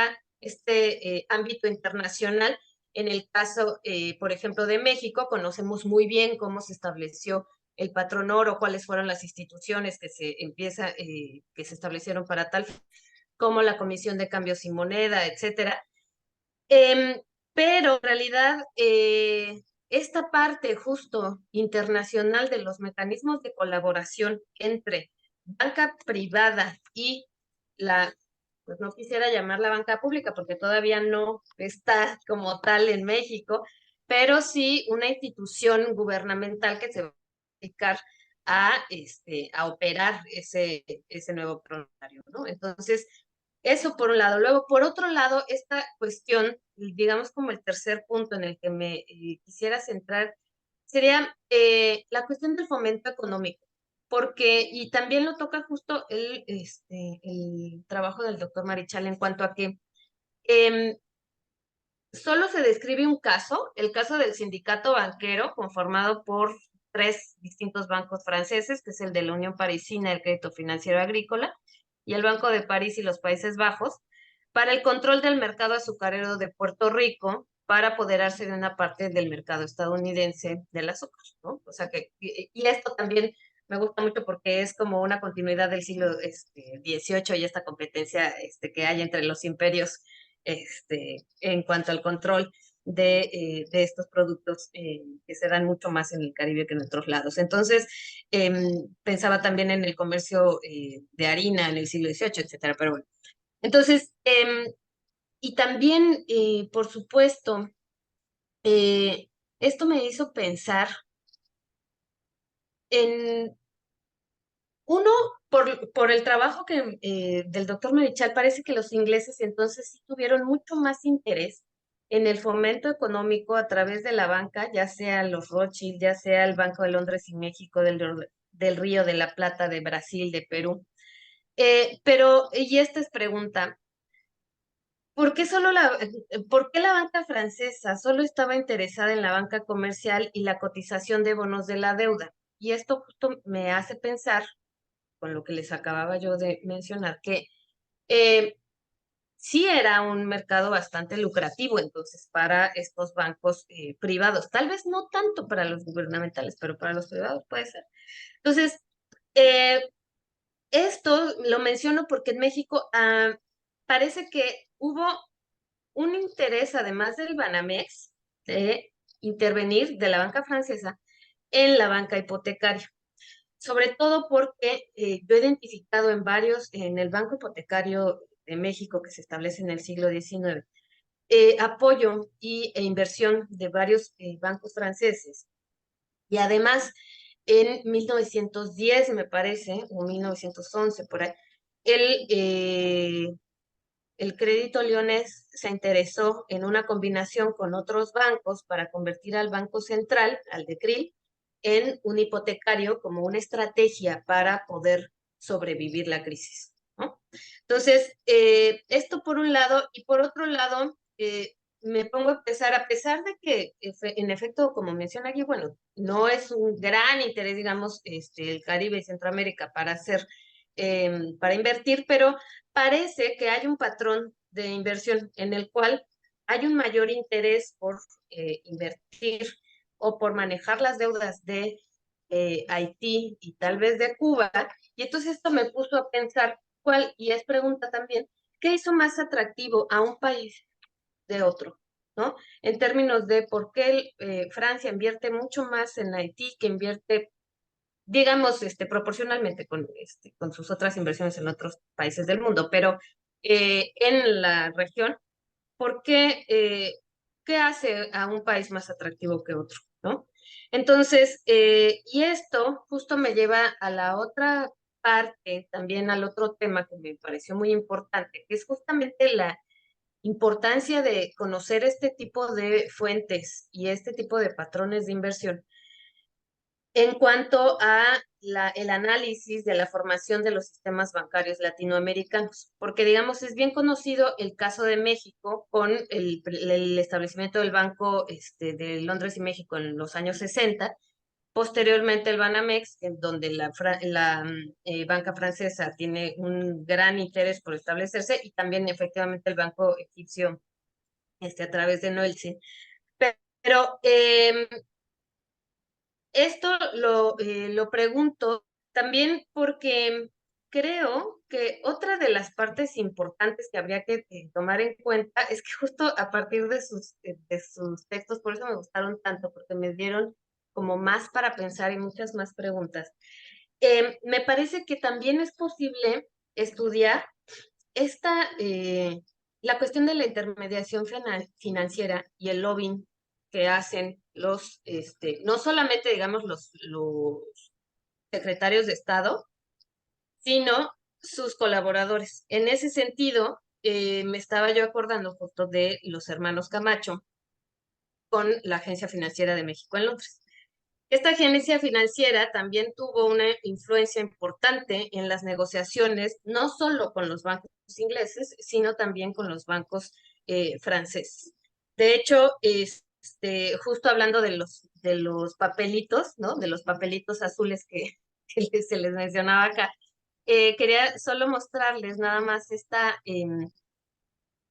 ámbito internacional. En el caso, por ejemplo, de México, conocemos muy bien cómo se estableció el patrón oro, cuáles fueron las instituciones que se establecieron para tal, como la Comisión de Cambios y Moneda, etcétera. Pero en realidad, esta parte justo internacional de los mecanismos de colaboración entre banca privada y pues no quisiera llamarla banca pública porque todavía no está como tal en México, pero sí una institución gubernamental que se va a dedicar a operar ese nuevo programa, ¿no? Entonces, eso por un lado. Luego, por otro lado, esta cuestión, digamos como el tercer punto en el que me quisiera centrar, sería la cuestión del fomento económico, porque, y también lo toca justo el trabajo del doctor Marichal en cuanto a que solo se describe un caso, el caso del sindicato banquero conformado por 3 distintos bancos franceses, que es el de la Unión Parisina, el Crédito Financiero Agrícola, y el Banco de París y los Países Bajos, para el control del mercado azucarero de Puerto Rico, para apoderarse de una parte del mercado estadounidense del azúcar, ¿no? O sea que, y esto también me gusta mucho porque es como una continuidad del siglo XVIII y esta competencia que hay entre los imperios en cuanto al control de estos productos que se dan mucho más en el Caribe que en otros lados. Entonces, pensaba también en el comercio de harina en el siglo XVIII, etcétera, pero bueno. Entonces, y también, por supuesto, esto me hizo pensar en uno, por el trabajo del doctor Marichal, parece que los ingleses entonces sí tuvieron mucho más interés en el fomento económico a través de la banca, ya sea los Rothschild, ya sea el Banco de Londres y México, del Río de la Plata, de Brasil, de Perú. Y esta es pregunta, ¿por qué por qué la banca francesa solo estaba interesada en la banca comercial y la cotización de bonos de la deuda? Y esto justo me hace pensar, con lo que les acababa yo de mencionar, que sí era un mercado bastante lucrativo entonces para estos bancos privados. Tal vez no tanto para los gubernamentales, pero para los privados puede ser. Entonces, eh, esto lo menciono porque en México parece que hubo un interés, además del Banamex, de intervenir de la banca francesa en la banca hipotecaria. Sobre todo porque yo he identificado en el Banco Hipotecario de México, que se establece en el siglo XIX, apoyo e inversión de varios bancos franceses. Y además, en 1910, me parece, o 1911, por ahí, el Crédito Lyonnais se interesó en una combinación con otros bancos para convertir al Banco Central, al de CRIL, en un hipotecario como una estrategia para poder sobrevivir la crisis, ¿no? Entonces, esto por un lado, y por otro lado, me pongo a pesar de que en efecto, como menciona aquí, bueno, no es un gran interés, digamos, el Caribe y Centroamérica para invertir, pero parece que hay un patrón de inversión en el cual hay un mayor interés por invertir o por manejar las deudas de Haití y tal vez de Cuba. Y entonces esto me puso a pensar y es pregunta también, ¿qué hizo más atractivo a un país de otro? ¿No? En términos de por qué Francia invierte mucho más en Haití que invierte, digamos, proporcionalmente con sus otras inversiones en otros países del mundo, pero en la región, ¿por qué hace a un país más atractivo que otro? ¿No? Entonces, y esto justo me lleva a la otra parte, también al otro tema que me pareció muy importante, que es justamente la importancia de conocer este tipo de fuentes y este tipo de patrones de inversión en cuanto a el análisis de la formación de los sistemas bancarios latinoamericanos, porque digamos es bien conocido el caso de México con el establecimiento del Banco de Londres y México en los años 60, posteriormente el Banamex, en donde la banca francesa tiene un gran interés por establecerse, y también efectivamente el Banco Egipcio a través de Noelsin. Pero esto lo pregunto también porque creo que otra de las partes importantes que habría que tomar en cuenta es que justo a partir de sus textos, por eso me gustaron tanto, porque me dieron como más para pensar y muchas más preguntas. Me parece que también es posible estudiar la cuestión de la intermediación financiera y el lobbying que hacen no solamente, digamos, los secretarios de Estado, sino sus colaboradores. En ese sentido, me estaba yo acordando justo de los hermanos Camacho con la Agencia Financiera de México en Londres. Esta agencia financiera también tuvo una influencia importante en las negociaciones, no solo con los bancos ingleses, sino también con los bancos franceses. De hecho, justo hablando de los papelitos, ¿no? De los papelitos azules que se les mencionaba acá, quería solo mostrarles nada más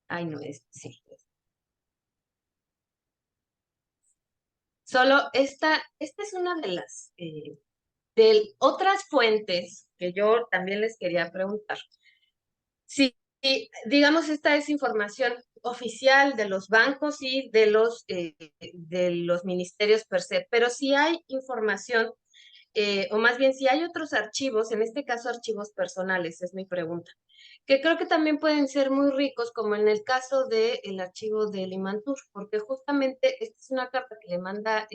ay, no, sí. Solo esta es una de las otras fuentes que yo también les quería preguntar. Si, digamos, esta es información oficial de los bancos y de los ministerios per se, pero si hay información, o más bien si hay otros archivos, en este caso archivos personales, es mi pregunta, que creo que también pueden ser muy ricos, como en el caso del archivo de Limantur, porque justamente esta es una carta que le manda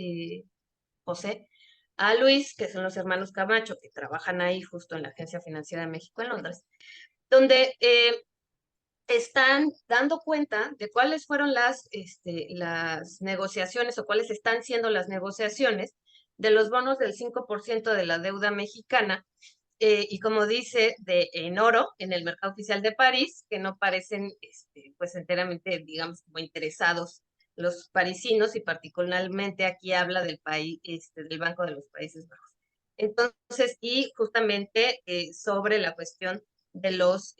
José a Luis, que son los hermanos Camacho, que trabajan ahí justo en la Agencia Financiera de México en Londres, donde están dando cuenta de cuáles fueron las negociaciones o cuáles están siendo las negociaciones de los bonos del 5% de la deuda mexicana, y como dice, en oro, en el mercado oficial de París, que no parecen pues enteramente, digamos, como interesados los parisinos, y particularmente aquí habla del país, del Banco de los Países Bajos. Entonces, y justamente sobre la cuestión de los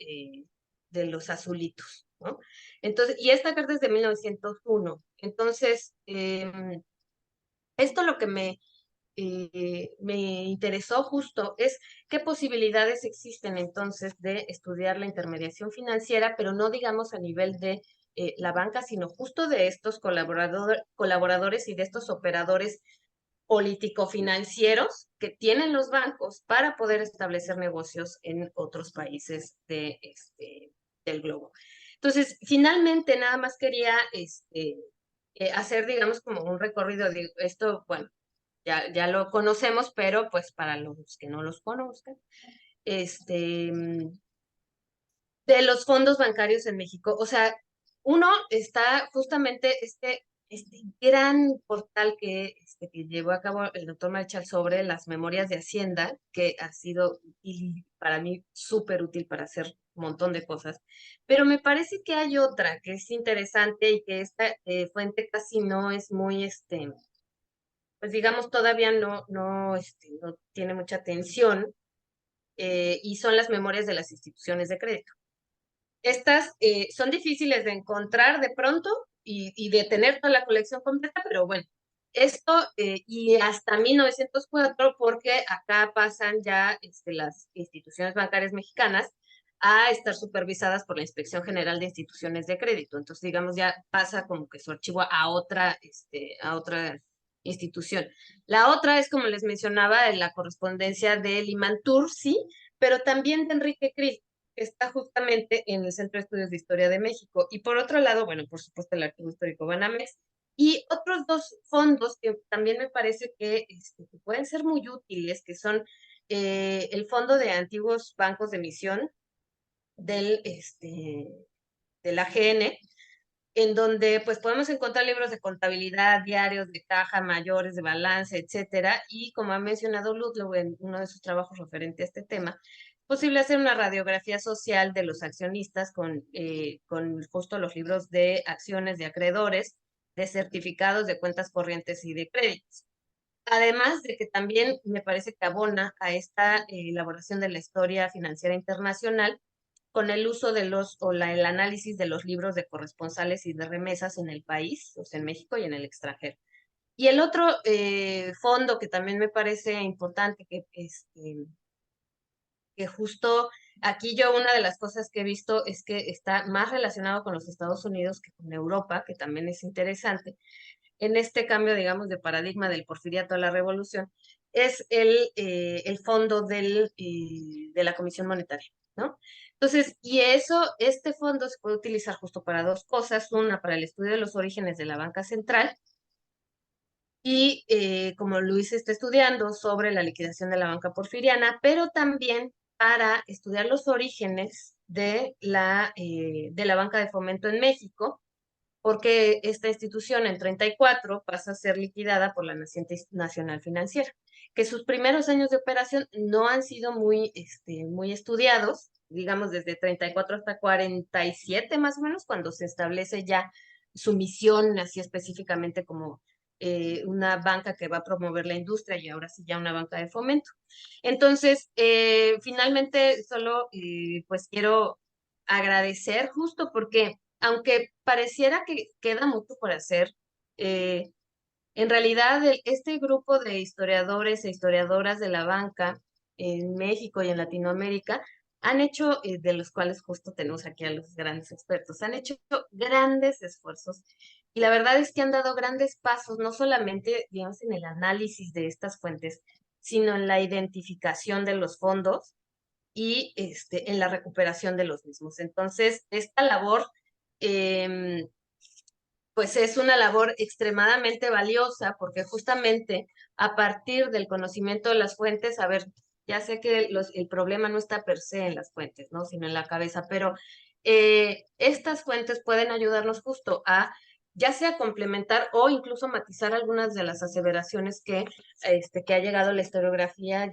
azulitos, ¿no? Entonces, y esta carta es de 1901. Entonces, esto lo que me interesó justo es qué posibilidades existen entonces de estudiar la intermediación financiera, pero no digamos a nivel de la banca, sino justo de estos colaboradores y de estos operadores político-financieros que tienen los bancos para poder establecer negocios en otros países del globo. Entonces, finalmente, nada más quería hacer, digamos, como un recorrido de esto, bueno, ya lo conocemos, pero pues para los que no los conozcan, de los fondos bancarios en México. O sea, uno está justamente este gran portal que llevó a cabo el doctor Marchal sobre las memorias de Hacienda, que ha sido útil, para mí súper útil para hacer un montón de cosas. Pero me parece que hay otra que es interesante y que esta fuente casi no es muy, pues digamos, todavía no tiene mucha atención, y son las memorias de las instituciones de crédito. Estas son difíciles de encontrar de pronto y de tener toda la colección completa, pero bueno, esto y hasta 1904, porque acá pasan ya las instituciones bancarias mexicanas a estar supervisadas por la Inspección General de Instituciones de Crédito. Entonces, digamos, ya pasa como que su archivo a otra institución. La otra es, como les mencionaba, la correspondencia de Limantur, sí, pero también de Enrique Cris, que está justamente en el Centro de Estudios de Historia de México. Y por otro lado, bueno, por supuesto, el Archivo Histórico Banamex, y otros dos fondos que también me parece que pueden ser muy útiles, que son el Fondo de Antiguos Bancos de Emisión de la AGN, en donde pues podemos encontrar libros de contabilidad, diarios de caja, mayores, de balance, etcétera, y como ha mencionado Ludlow en uno de sus trabajos referente a este tema, es posible hacer una radiografía social de los accionistas con justo los libros de acciones de acreedores, de certificados de cuentas corrientes y de créditos. Además de que también me parece que abona a esta elaboración de la historia financiera internacional con el uso de el análisis de los libros de corresponsales y de remesas en el país, o sea, en México y en el extranjero. Y el otro fondo que también me parece importante, que justo aquí yo una de las cosas que he visto es que está más relacionado con los Estados Unidos que con Europa, que también es interesante, en este cambio, digamos, de paradigma del porfiriato a la revolución, es el fondo de la Comisión Monetaria, ¿no? Entonces, este fondo se puede utilizar justo para dos cosas. Una, para el estudio de los orígenes de la banca central, y como Luis está estudiando sobre la liquidación de la banca porfiriana, pero también para estudiar los orígenes de la banca de fomento en México, porque esta institución en 34 pasa a ser liquidada por la Nacional Financiera, que sus primeros años de operación no han sido muy estudiados, digamos desde 34 hasta 47 más o menos, cuando se establece ya su misión así específicamente como una banca que va a promover la industria, y ahora sí ya una banca de fomento. Entonces, finalmente solo pues quiero agradecer justo porque aunque pareciera que queda mucho por hacer, en realidad este grupo de historiadores e historiadoras de la banca en México y en Latinoamérica han hecho, de los cuales justo tenemos aquí a los grandes expertos, han hecho grandes esfuerzos, y la verdad es que han dado grandes pasos, no solamente, digamos, en el análisis de estas fuentes, sino en la identificación de los fondos y en la recuperación de los mismos. Entonces, esta labor, pues es una labor extremadamente valiosa, porque justamente a partir del conocimiento de las fuentes, a ver, ya sé que el problema no está per se en las fuentes, ¿no? Sino en la cabeza, pero estas fuentes pueden ayudarnos justo a ya sea complementar o incluso matizar algunas de las aseveraciones que ha llegado la historiografía,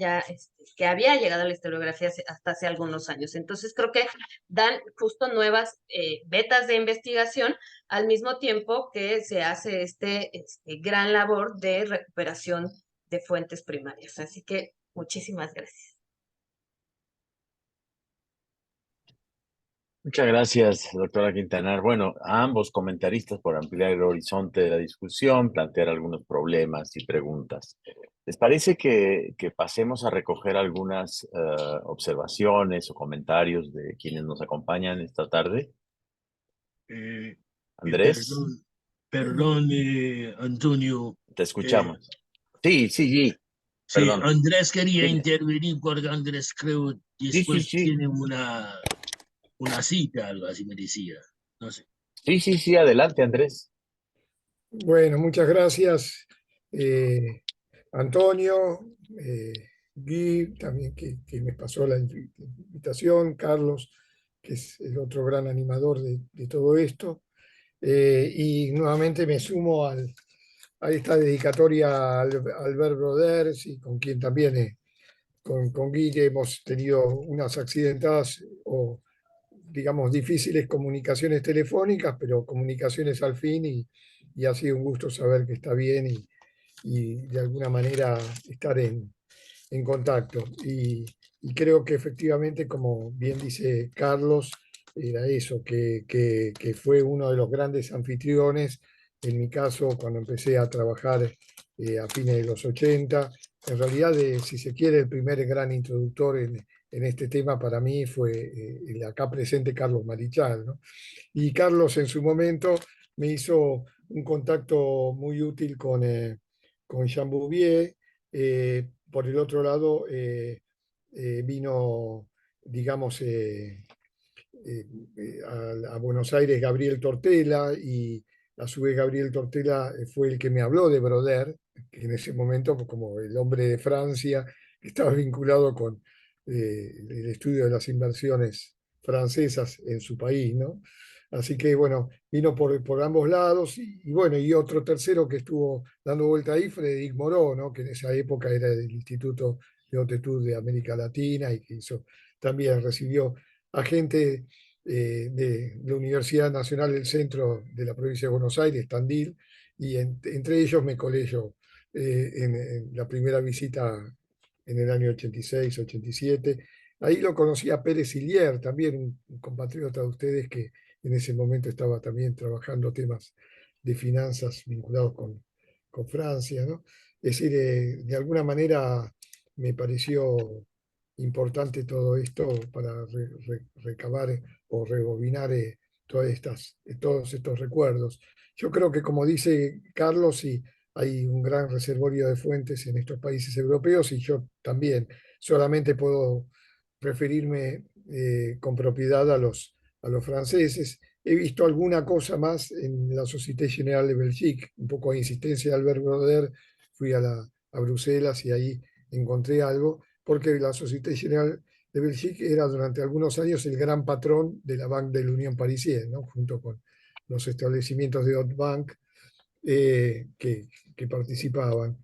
que había llegado a la historiografía hasta hace algunos años. Entonces creo que dan justo nuevas vetas de investigación al mismo tiempo que se hace este gran labor de recuperación de fuentes primarias. Así que muchísimas gracias. Muchas gracias, doctora Quintanar. Bueno, a ambos comentaristas por ampliar el horizonte de la discusión, plantear algunos problemas y preguntas. ¿Les parece que pasemos a recoger algunas observaciones o comentarios de quienes nos acompañan esta tarde? Andrés, Perdón, Antonio. te escuchamos. Sí, Sí, perdón. Andrés quería Dime. intervenir porque Andrés creo después Sí. tiene una cita, algo así me decía. No sé. Sí, adelante, Andrés. Bueno, muchas gracias, Antonio, Guy, también que me pasó la invitación, Carlos, que es el otro gran animador de todo esto. Y nuevamente me sumo a esta dedicatoria al Albert Broders, y con quien también, con Guy, hemos tenido unas accidentadas o, digamos, difíciles comunicaciones telefónicas, pero comunicaciones al fin, y ha sido un gusto saber que está bien y de alguna manera estar en contacto. Y creo que efectivamente, como bien dice Carlos, era eso, que fue uno de los grandes anfitriones, en mi caso, cuando empecé a trabajar a fines de los 80. En realidad, si se quiere, el primer gran introductor en este tema para mí fue el acá presente Carlos Marichal, ¿no? Y Carlos en su momento me hizo un contacto muy útil con Jean Bouvier. Por el otro lado, vino, digamos, a Buenos Aires Gabriel Tortella, y a su vez Gabriel Tortella fue el que me habló de Broder, que en ese momento, pues, como el hombre de Francia, estaba vinculado con el estudio de las inversiones francesas en su país, ¿no? Así que bueno, vino por ambos lados, y bueno, y otro tercero que estuvo dando vuelta ahí, Frédéric Moreau, ¿no? Que en esa época era del Instituto de Haute Étude de América Latina, y que también recibió a gente de la Universidad Nacional del Centro de la provincia de Buenos Aires, Tandil, y entre ellos me colé yo en la primera visita en el año 86, 87. Ahí lo conocí a Pérez Hillier, también un compatriota de ustedes que en ese momento estaba también trabajando temas de finanzas vinculados con Francia, ¿no? Es decir, de alguna manera me pareció importante todo esto para recabar o rebobinar todos estos recuerdos. Yo creo que, como dice Carlos, sí, hay un gran reservorio de fuentes en estos países europeos, y yo también solamente puedo referirme con propiedad a los franceses. He visto alguna cosa más en la Société Générale de Belgique, un poco a insistencia de Albert Broder, fui a Bruselas y ahí encontré algo, porque la Société Générale de Belgique era durante algunos años el gran patrón de la Banque de la Unión Parisienne, ¿no? Junto con los establecimientos de Haute Bank que participaban.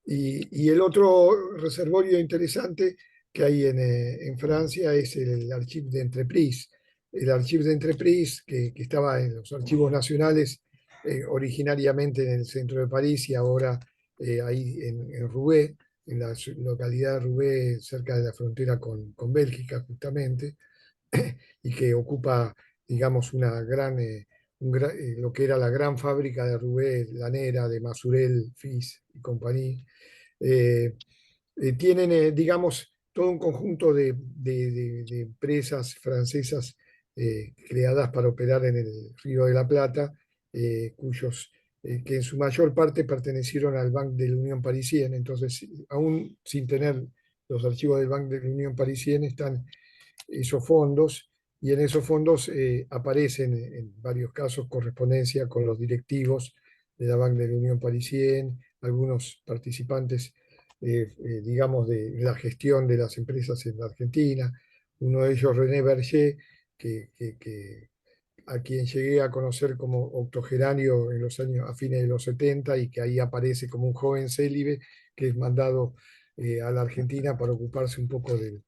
Y el otro reservorio interesante que hay en Francia es el Archive d'Entreprise. El Archive d'Entreprise, que estaba en los archivos nacionales originariamente en el centro de París, y ahora ahí en Roubaix, en la localidad de Roubaix, cerca de la frontera con Bélgica, justamente, y que ocupa, digamos, lo que era la gran fábrica de Roubaix, Lanera, de Masurel, Fils y compañía. Tienen, digamos, todo un conjunto de empresas francesas creadas para operar en el Río de la Plata, que en su mayor parte pertenecieron al Banque de la Unión Parisienne. Entonces, aún sin tener los archivos del Banque de la Unión Parisienne, están esos fondos, y en esos fondos aparecen en varios casos correspondencia con los directivos de la Banque de la Unión Parisienne, algunos participantes, digamos, de la gestión de las empresas en la Argentina. Uno de ellos, René Berger, a quien llegué a conocer como octogenario en los años, a fines de los 70, y que ahí aparece como un joven célibe que es mandado a la Argentina para ocuparse un poco del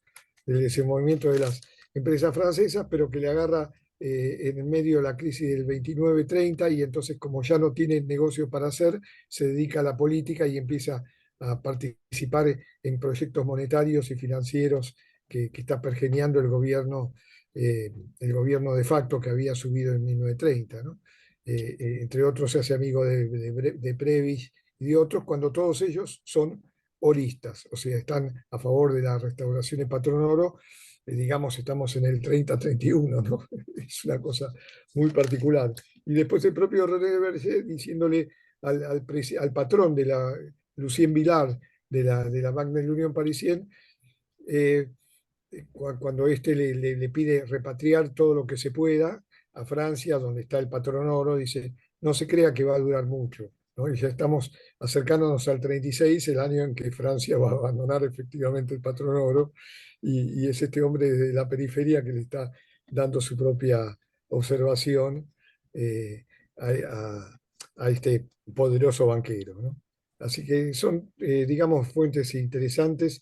desenvolvimiento de las empresas francesas, pero que le agarra en el medio de la crisis del 29-30, y entonces, como ya no tiene negocio para hacer, se dedica a la política y empieza a participar en proyectos monetarios y financieros que está pergeñando el gobierno de facto que había subido en 1930, ¿no? Entre otros se hace amigo de Previs y de otros, cuando todos ellos son oristas, o sea, están a favor de la restauración de Patrón Oro. Digamos, estamos en el 30-31, ¿no? Es una cosa muy particular. Y después el propio René Berger diciéndole al patrón de la Lucien Villard, de la Banque de la Unión Parisienne, eh, cuando éste le pide repatriar todo lo que se pueda a Francia, donde está el patrón oro, dice, no se crea que va a durar mucho, ¿no? Y ya estamos acercándonos al 36, el año en que Francia va a abandonar efectivamente el patrón oro, y es este hombre de la periferia que le está dando su propia observación a, a este poderoso banquero, ¿no? Así que son, digamos, fuentes interesantes,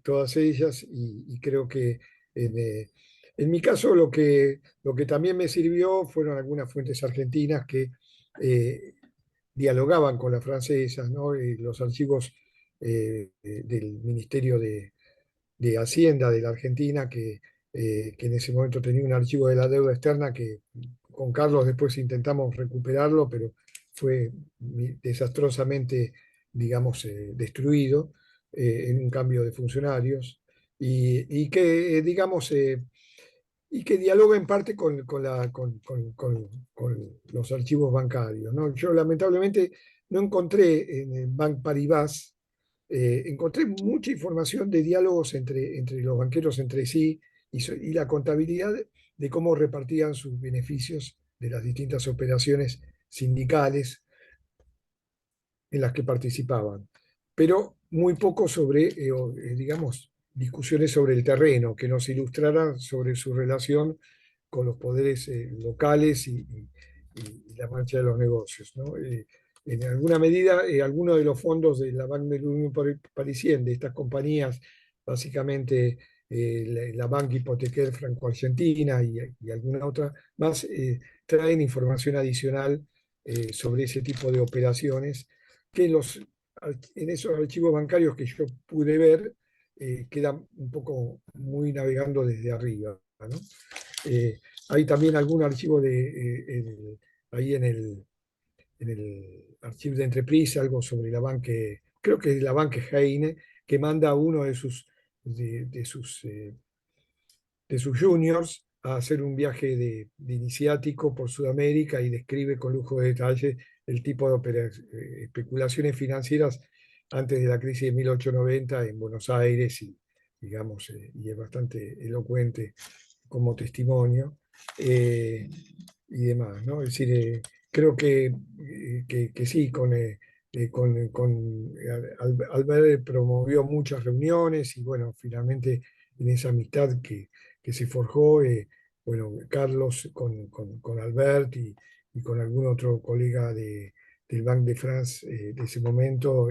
todas ellas, y creo que en mi caso lo que también me sirvió fueron algunas fuentes argentinas que dialogaban con las francesas, ¿no? Los archivos del Ministerio de Hacienda de la Argentina, que en ese momento tenía un archivo de la deuda externa que con Carlos después intentamos recuperarlo, pero fue desastrosamente, digamos, destruido en un cambio de funcionarios, y que, digamos, y que dialoga en parte con los archivos bancarios, ¿no? Yo lamentablemente no encontré en el Banc Paribas, encontré mucha información de diálogos entre los banqueros entre sí, y la contabilidad de cómo repartían sus beneficios de las distintas operaciones sindicales en las que participaban, pero muy poco sobre, digamos, discusiones sobre el terreno que nos ilustraran sobre su relación con los poderes locales y la marcha de los negocios, ¿no? En alguna medida, algunos de los fondos de la Banque de l'Union Parisienne, de estas compañías, básicamente la Banque Hypothécaire Franco-Argentina y alguna otra más, traen información adicional sobre ese tipo de operaciones que en esos archivos bancarios que yo pude ver, quedan un poco muy navegando desde arriba, ¿no? Hay también algún archivo ahí en el archivo de Entreprise, algo sobre la banca, creo que es la banca Heine, que manda a uno de sus juniors a hacer un viaje de iniciático por Sudamérica, y describe con lujo de detalle el tipo de especulaciones financieras antes de la crisis de 1890 en Buenos Aires, y, digamos, y es bastante elocuente como testimonio, y demás, ¿no? Es decir, creo que sí, Albert promovió muchas reuniones, y bueno, finalmente en esa amistad que se forjó, bueno, Carlos con Albert y con algún otro colega del Banque de France de ese momento,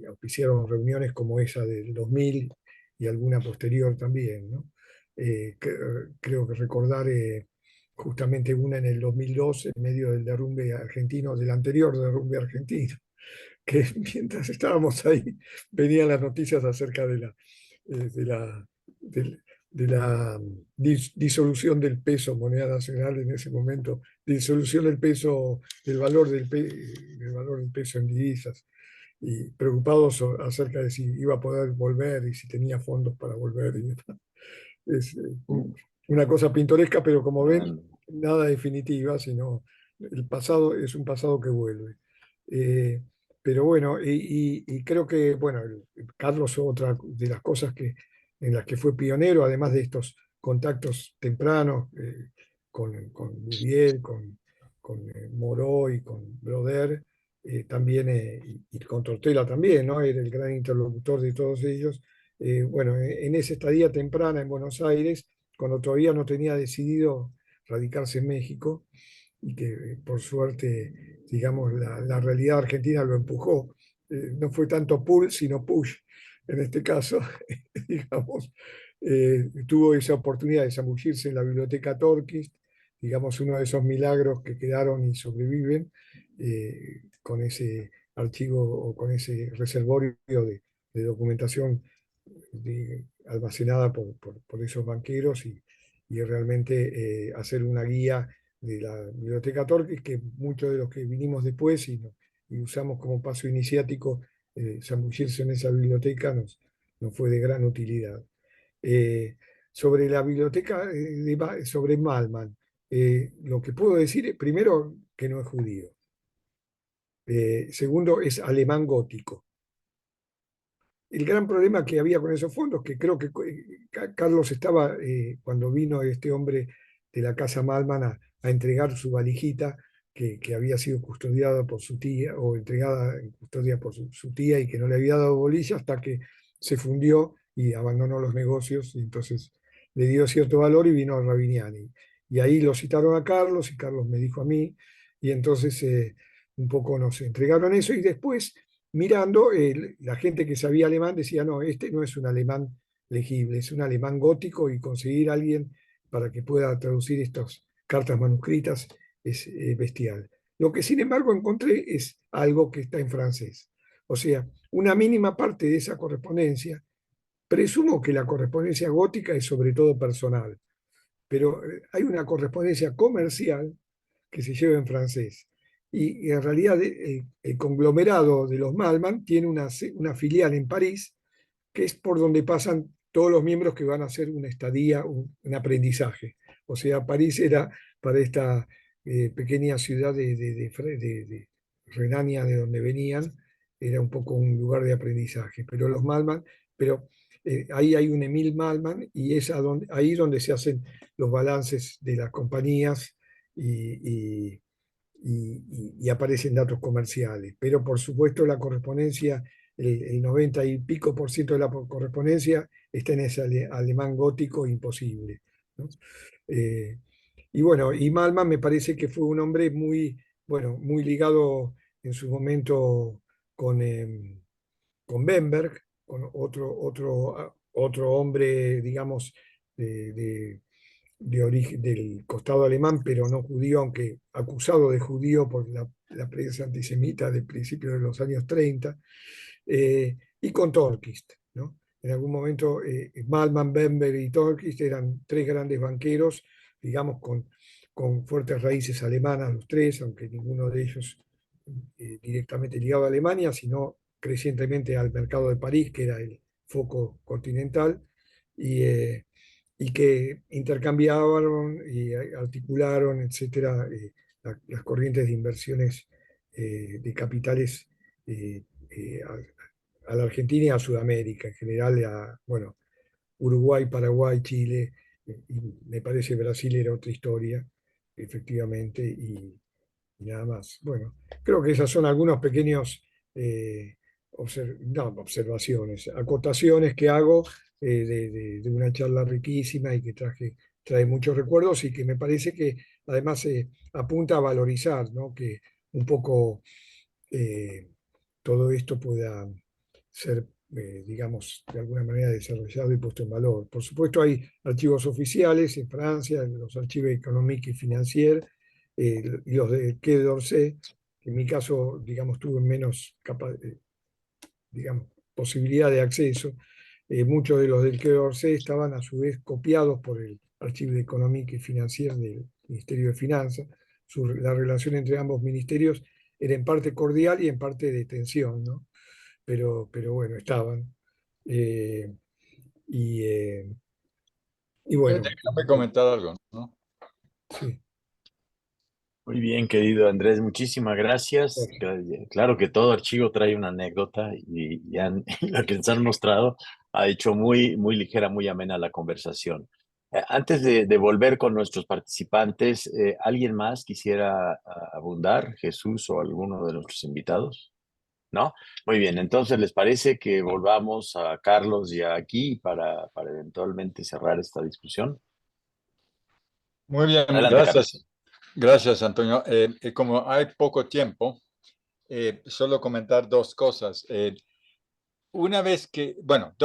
auspiciaron reuniones como esa del 2000 y alguna posterior también, ¿no? Creo que recordar justamente una en el 2002, en medio del derrumbe argentino, del anterior derrumbe argentino, que mientras estábamos ahí venían las noticias acerca de la, del- de la disolución del peso, moneda nacional en ese momento, disolución del peso, del valor del peso en divisas, y preocupados acerca de si iba a poder volver y si tenía fondos para volver. Es una cosa pintoresca, pero como ven, nada definitiva, sino el pasado es un pasado que vuelve. Eh, pero bueno, y creo que, bueno, Carlos, otra de las cosas en las que fue pionero, además de estos contactos tempranos con Bouvier, con Moreau y con Broder, también, y con Tortella también, ¿no? Era el gran interlocutor de todos ellos. Bueno, en esa estadía temprana en Buenos Aires, cuando todavía no tenía decidido radicarse en México y que por suerte, digamos, la realidad argentina lo empujó. No fue tanto pull, sino push en este caso, digamos. Tuvo esa oportunidad de zambullirse en la biblioteca Torquist, digamos, uno de esos milagros que quedaron y sobreviven con ese archivo o con ese reservorio de documentación almacenada por esos banqueros y realmente hacer una guía de la biblioteca Torquist, que muchos de los que vinimos después y usamos como paso iniciático zambullirse en esa biblioteca nos fue de gran utilidad. Sobre la biblioteca, sobre Malman, lo que puedo decir es, primero, que no es judío. Segundo, es alemán gótico. El gran problema que había con esos fondos, que creo que Carlos estaba, cuando vino este hombre de la casa Malman a entregar su valijita, que había sido custodiada por su tía, o entregada en custodia por su tía, y que no le había dado bolilla hasta que se fundió y abandonó los negocios, y entonces le dio cierto valor y vino a Rabiniani. Y ahí lo citaron a Carlos, y Carlos me dijo a mí, y entonces un poco nos entregaron eso, y después mirando, la gente que sabía alemán decía, no, este no es un alemán legible, es un alemán gótico, y conseguir a alguien para que pueda traducir estas cartas manuscritas es bestial. Lo que sin embargo encontré es algo que está en francés. O sea, una mínima parte de esa correspondencia, presumo que la correspondencia gótica es sobre todo personal, pero hay una correspondencia comercial que se lleva en francés. Y en realidad el conglomerado de los Malman tiene una filial en París, que es por donde pasan todos los miembros que van a hacer una estadía, un aprendizaje. O sea, París era para esta pequeña ciudad de Renania, de donde venían, era un poco un lugar de aprendizaje. Pero los Malman, pero ahí hay un Emil Malman, y es ahí donde se hacen los balances de las compañías y aparecen datos comerciales. Pero por supuesto la correspondencia, el 90 y pico por ciento de la correspondencia está en ese alemán gótico imposible, ¿no? Y bueno, y Malman me parece que fue un hombre muy, bueno, muy ligado en su momento con Bemberg, con otro hombre, digamos, de origen, del costado alemán, pero no judío, aunque acusado de judío por la prensa antisemita de principios de los años 30, y con Torquist, ¿no? En algún momento, Malman, Bemberg y Torquist eran tres grandes banqueros, digamos, con fuertes raíces alemanas los tres, aunque ninguno de ellos directamente ligado a Alemania, sino crecientemente al mercado de París, que era el foco continental, y que intercambiaban y articularon, etcétera, las corrientes de inversiones de capitales a la Argentina y a Sudamérica, en general, bueno, Uruguay, Paraguay, Chile, y me parece Brasil era otra historia, efectivamente, y nada más. Bueno, creo que esas son algunos pequeños no, observaciones, acotaciones que hago de una charla riquísima y que trae muchos recuerdos, y que me parece que además apunta a valorizar, ¿no? Que un poco todo esto pueda ser, digamos, de alguna manera desarrollado y puesto en valor. Por supuesto, hay archivos oficiales en Francia, los archivos económicos y financieros, y los de Quai d'Orsay, que en mi caso, digamos, tuve menos digamos, posibilidad de acceso. Muchos de los del Quai d'Orsay estaban a su vez copiados por el Archivo Económico y Financiero del Ministerio de Finanzas. La relación entre ambos ministerios era en parte cordial y en parte de tensión, ¿no? Pero bueno, estaban. Eh, y, eh, y bueno, Déjame comentar algo, ¿no? sí. Muy bien, querido Andrés, muchísimas gracias. Claro que todo archivo trae una anécdota lo que nos han mostrado ha hecho muy, muy ligera, muy amena la conversación. Antes de volver con nuestros participantes, ¿alguien más quisiera abundar, Jesús o alguno de nuestros invitados? ¿No? Muy bien, entonces les parece que volvamos a Carlos y aquí para eventualmente cerrar esta discusión. Muy bien, Adelante, gracias. Gracias, Antonio. Como hay poco tiempo, solo comentar dos cosas. Una vez que, bueno,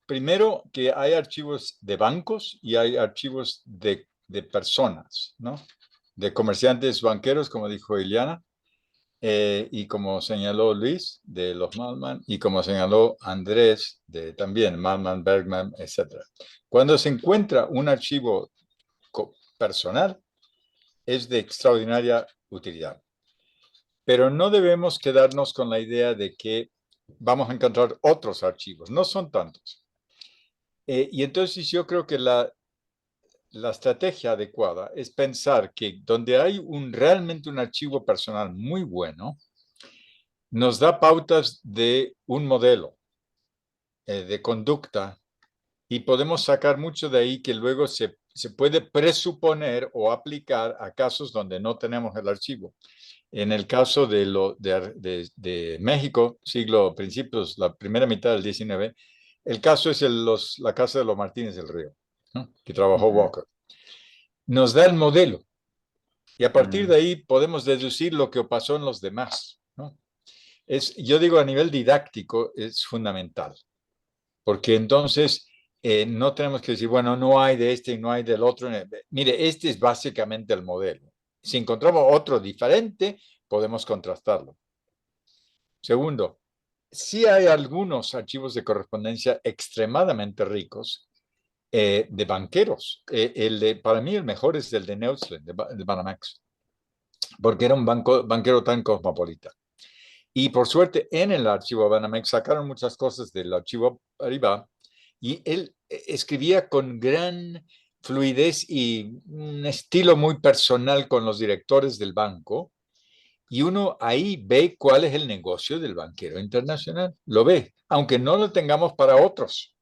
primero que hay archivos de bancos y hay archivos de personas, ¿no? De comerciantes banqueros, como dijo Iliana, y como señaló Luis, de los Malman, y como señaló Andrés, de también Malman, Bergman, etc. Cuando se encuentra un archivo personal, es de extraordinaria utilidad. Pero no debemos quedarnos con la idea de que vamos a encontrar otros archivos. No son tantos. Y entonces yo creo que la estrategia adecuada es pensar que donde hay realmente un archivo personal muy bueno, nos da pautas de un modelo de conducta y podemos sacar mucho de ahí que luego se puede presuponer o aplicar a casos donde no tenemos el archivo. En el caso de México, principios, la primera mitad del 19, el caso es la casa de los Martínez del Río, ¿no? Que trabajó Walker. Nos da el modelo y a partir de ahí podemos deducir lo que pasó en los demás, ¿no? Yo digo a nivel didáctico es fundamental, porque entonces no tenemos que decir, bueno, no hay de este y no hay del otro. Mire, este es básicamente el modelo. Si encontramos otro diferente, podemos contrastarlo. Segundo, sí hay algunos archivos de correspondencia extremadamente ricos de banqueros. Para mí el mejor es el de Neuslin, de Banamex, porque era un banquero tan cosmopolita. Y por suerte en el archivo Banamex sacaron muchas cosas del archivo Paribas y él escribía con gran fluidez y un estilo muy personal con los directores del banco. Y uno ahí ve cuál es el negocio del banquero internacional. Lo ve, aunque no lo tengamos para otros.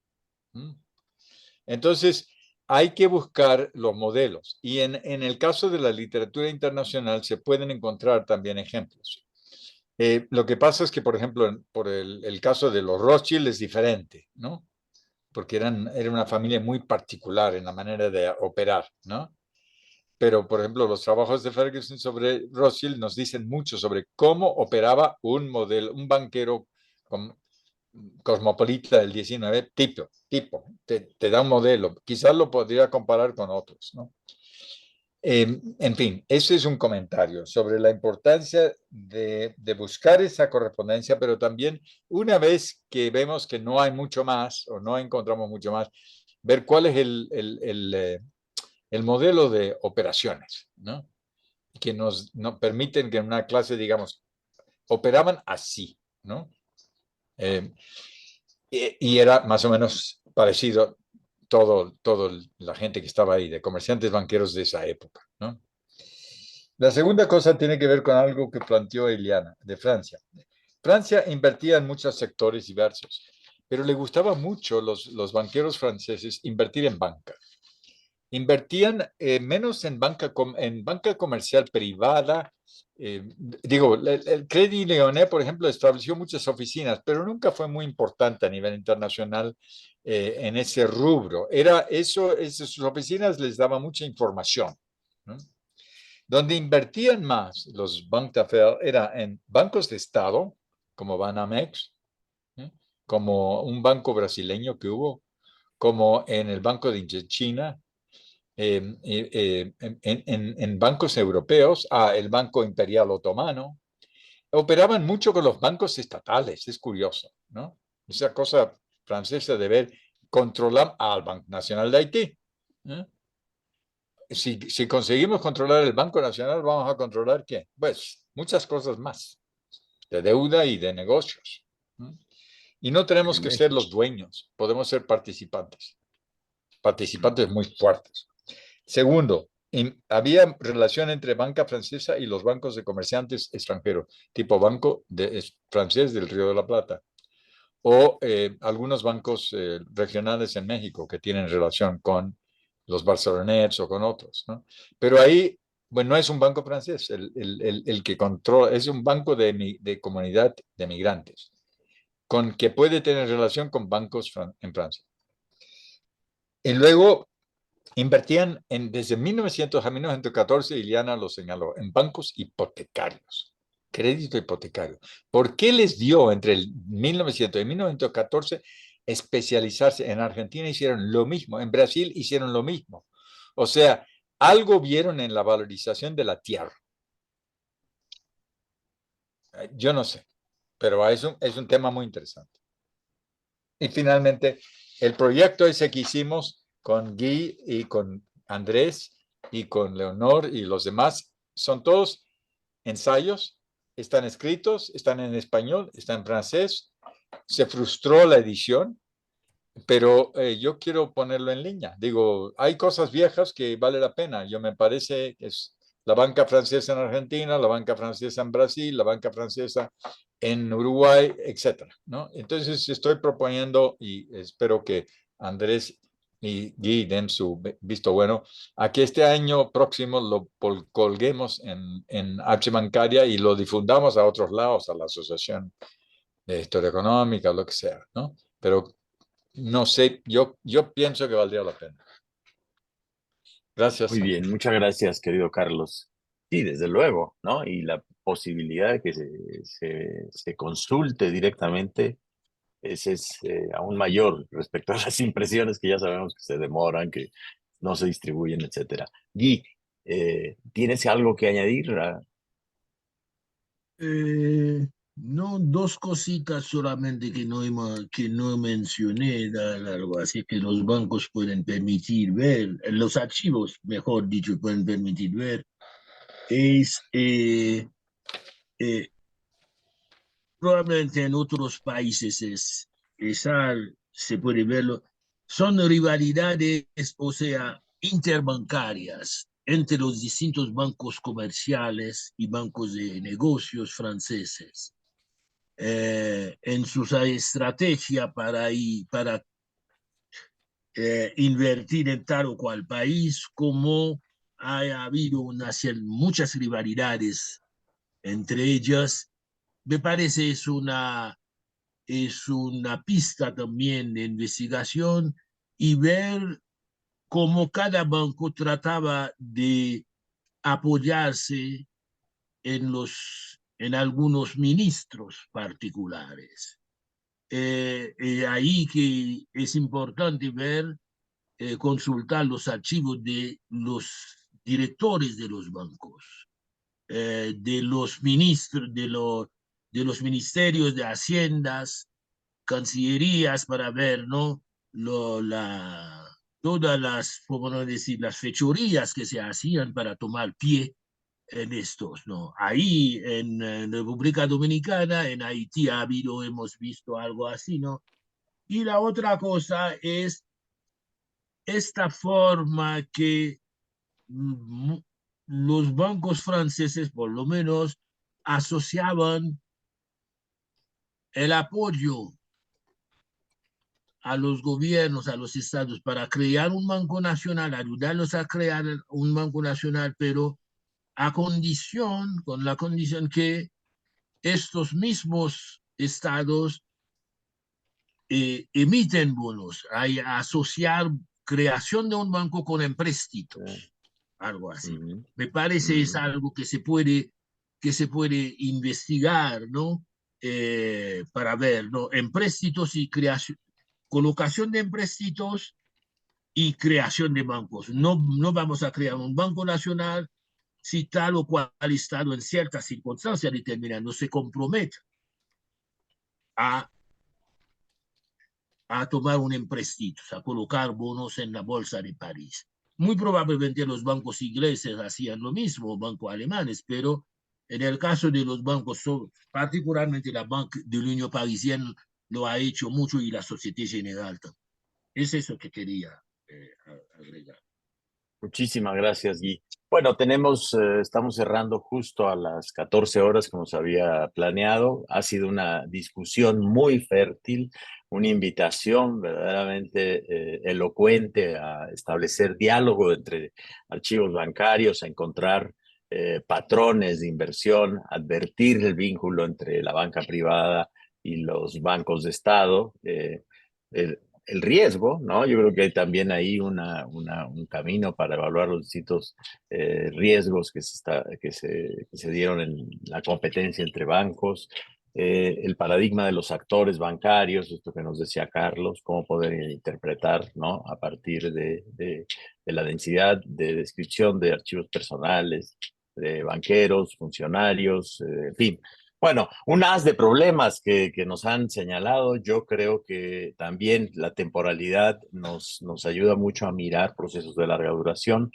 Entonces, hay que buscar los modelos. Y en el caso de la literatura internacional se pueden encontrar también ejemplos. Lo que pasa es que, por ejemplo, por el caso de los Rothschild es diferente, ¿no? Porque era una familia muy particular en la manera de operar, ¿no? Pero, por ejemplo, los trabajos de Ferguson sobre Rothschild nos dicen mucho sobre cómo operaba un banquero cosmopolita del 19, te da un modelo. Quizás lo podría comparar con otros, ¿no? En fin, ese es un comentario sobre la importancia de buscar esa correspondencia, pero también una vez que vemos que no hay mucho más o no encontramos mucho más, ver cuál es el modelo de operaciones, ¿no? Que nos permiten que en una clase, digamos, operaban así, ¿no? Y era más o menos parecido todo la gente que estaba ahí, de comerciantes banqueros de esa época, ¿no? La segunda cosa tiene que ver con algo que planteó Eliana, de Francia. Francia invertía en muchos sectores diversos, pero le gustaba mucho los banqueros franceses invertir en banca. Invertían menos en banca comercial privada. El Crédit Lyonnais, por ejemplo, estableció muchas oficinas, pero nunca fue muy importante a nivel internacional en ese rubro. Sus oficinas les daban mucha información, ¿no? Donde invertían más los Banques d'Affaires era en bancos de Estado, como Banamex, como un banco brasileño que hubo, como en el Banco de China, en bancos europeos, el Banco Imperial Otomano. Operaban mucho con los bancos estatales, es curioso, ¿no? Esa cosa francesa de ver, controlar al Banco Nacional de Haití. Si conseguimos controlar el Banco Nacional, ¿vamos a controlar qué? Pues muchas cosas más, de deuda y de negocios. Y no tenemos que ser los dueños, podemos ser participantes muy fuertes. Segundo, había relación entre banca francesa y los bancos de comerciantes extranjeros, tipo banco francés del Río de la Plata, o algunos bancos regionales en México que tienen relación con los Barcelonets o con otros, ¿no? Pero ahí, bueno, no es un banco francés, el que controla, es un banco de comunidad de migrantes, que puede tener relación con bancos en Francia. Y luego, invertían desde 1900 a 1914, Iliana lo señaló, en bancos hipotecarios, crédito hipotecario. ¿Por qué les dio entre el 1900 y 1914 especializarse? En Argentina hicieron lo mismo, en Brasil hicieron lo mismo. O sea, algo vieron en la valorización de la tierra. Yo no sé, pero es un tema muy interesante. Y finalmente, el proyecto ese que hicimos con Guy y con Andrés y con Leonor y los demás, son todos ensayos, están escritos, están en español, están en francés. Se frustró la edición, pero yo quiero ponerlo en línea. Digo, hay cosas viejas que vale la pena. Yo me parece que es la banca francesa en Argentina, la banca francesa en Brasil, la banca francesa en Uruguay, etcétera, ¿no? Entonces estoy proponiendo y espero que Andrés y Guy den su visto bueno a que este año próximo lo colguemos en H Bancaria y lo difundamos a otros lados, a la Asociación de Historia Económica, lo que sea, ¿no? Pero no sé, yo pienso que valdría la pena. Gracias. Muy bien, muchas gracias, querido Carlos. Sí, desde luego, ¿no? Y la posibilidad de que se consulte directamente ese es aún mayor respecto a las impresiones que ya sabemos que se demoran, que no se distribuyen, etcétera. Guy, ¿tienes algo que añadir? No, dos cositas solamente que no mencioné, algo así que los bancos pueden permitir ver, los archivos, mejor dicho, pueden permitir ver, es eh, probablemente en otros países se puede verlo, son rivalidades, o sea, interbancarias entre los distintos bancos comerciales y bancos de negocios franceses. En su estrategia para invertir en tal o cual país, como ha habido muchas rivalidades entre ellas, me parece es una pista también de investigación y ver cómo cada banco trataba de apoyarse en algunos ministros particulares. Ahí que es importante ver, consultar los archivos de los directores de los bancos, de los ministros, de los ministerios de haciendas, cancillerías, para ver, ¿no? Todas las, ¿cómo no decir?, las fechorías que se hacían para tomar pie en estos, ¿no? Ahí en República Dominicana, en Haití hemos visto algo así, ¿no? Y la otra cosa es esta forma que mm, los bancos franceses, por lo menos, asociaban el apoyo a los gobiernos, a los estados, para crear un banco nacional, ayudarlos a crear un banco nacional, pero con la condición que estos mismos estados emiten bonos, hay a asociar creación de un banco con empréstitos, algo así. Me parece es algo que se puede investigar, ¿no? Para ver, ¿no? Empréstitos y creación, colocación de empréstitos y creación de bancos. No vamos a crear un banco nacional si tal o cual estado en ciertas circunstancias determinadas no se compromete a, a tomar un empréstito, a colocar bonos en la bolsa de París. Muy probablemente los bancos ingleses hacían lo mismo, bancos alemanes, pero en el caso de los bancos, particularmente la Banque de l'Union Parisienne lo ha hecho mucho y la Société Générale también. Es eso que quería agregar. Muchísimas gracias, Guy. Bueno, estamos cerrando justo a las 14 horas como se había planeado. Ha sido una discusión muy fértil, una invitación verdaderamente elocuente a establecer diálogo entre archivos bancarios, a encontrar patrones de inversión, advertir el vínculo entre la banca privada y los bancos de Estado. el riesgo, ¿no? Yo creo que hay también ahí un camino para evaluar los distintos riesgos que se dieron en la competencia entre bancos, el paradigma de los actores bancarios, esto que nos decía Carlos, cómo poder interpretar, ¿no? A partir de la densidad de descripción de archivos personales, de banqueros, funcionarios, en fin. Bueno, un haz de problemas que nos han señalado. Yo creo que también la temporalidad nos ayuda mucho a mirar procesos de larga duración.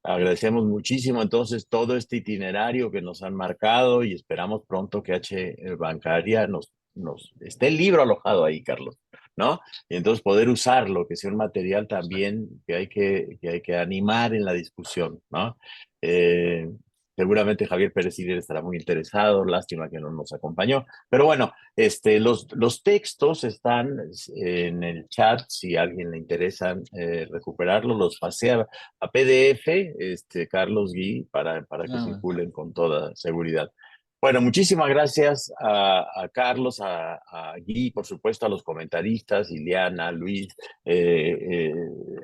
Agradecemos muchísimo entonces todo este itinerario que nos han marcado y esperamos pronto que H Bancaria nos esté el libro alojado ahí, Carlos, ¿no? Y entonces poder usarlo, que sea un material también que hay que animar en la discusión, ¿no? Seguramente Javier Pérez Siller estará muy interesado, lástima que no nos acompañó. Pero bueno, los textos están en el chat, si a alguien le interesa recuperarlos, los pasé a PDF, Carlos Gui, para que circulen con toda seguridad. Bueno, muchísimas gracias a Carlos, a Gui, por supuesto, a los comentaristas, Ileana, Luis,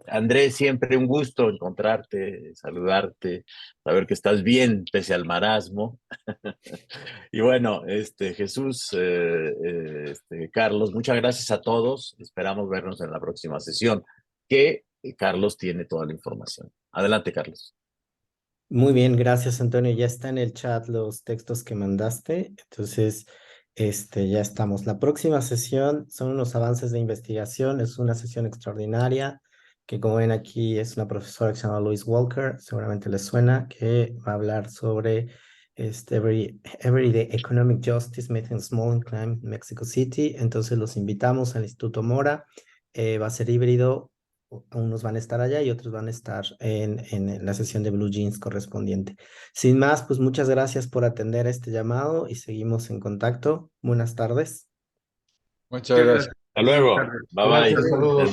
Andrés, siempre un gusto encontrarte, saludarte, saber que estás bien pese al marasmo. Y bueno, Jesús, Carlos, muchas gracias a todos. Esperamos vernos en la próxima sesión, que Carlos tiene toda la información. Adelante, Carlos. Muy bien, gracias Antonio. Ya está en el chat los textos que mandaste. Entonces, ya estamos. La próxima sesión son unos avances de investigación. Es una sesión extraordinaria que, como ven aquí, es una profesora que se llama Louise Walker. Seguramente les suena, que va a hablar sobre Everyday Economic Justice Making Small and Crime in Mexico City. Entonces los invitamos al Instituto Mora. Va a ser híbrido. Unos van a estar allá y otros van a estar en la sesión de Blue Jeans correspondiente. Sin más, pues muchas gracias por atender este llamado y seguimos en contacto. Buenas tardes. Muchas gracias. Hasta luego. Bye bye. Gracias, saludos.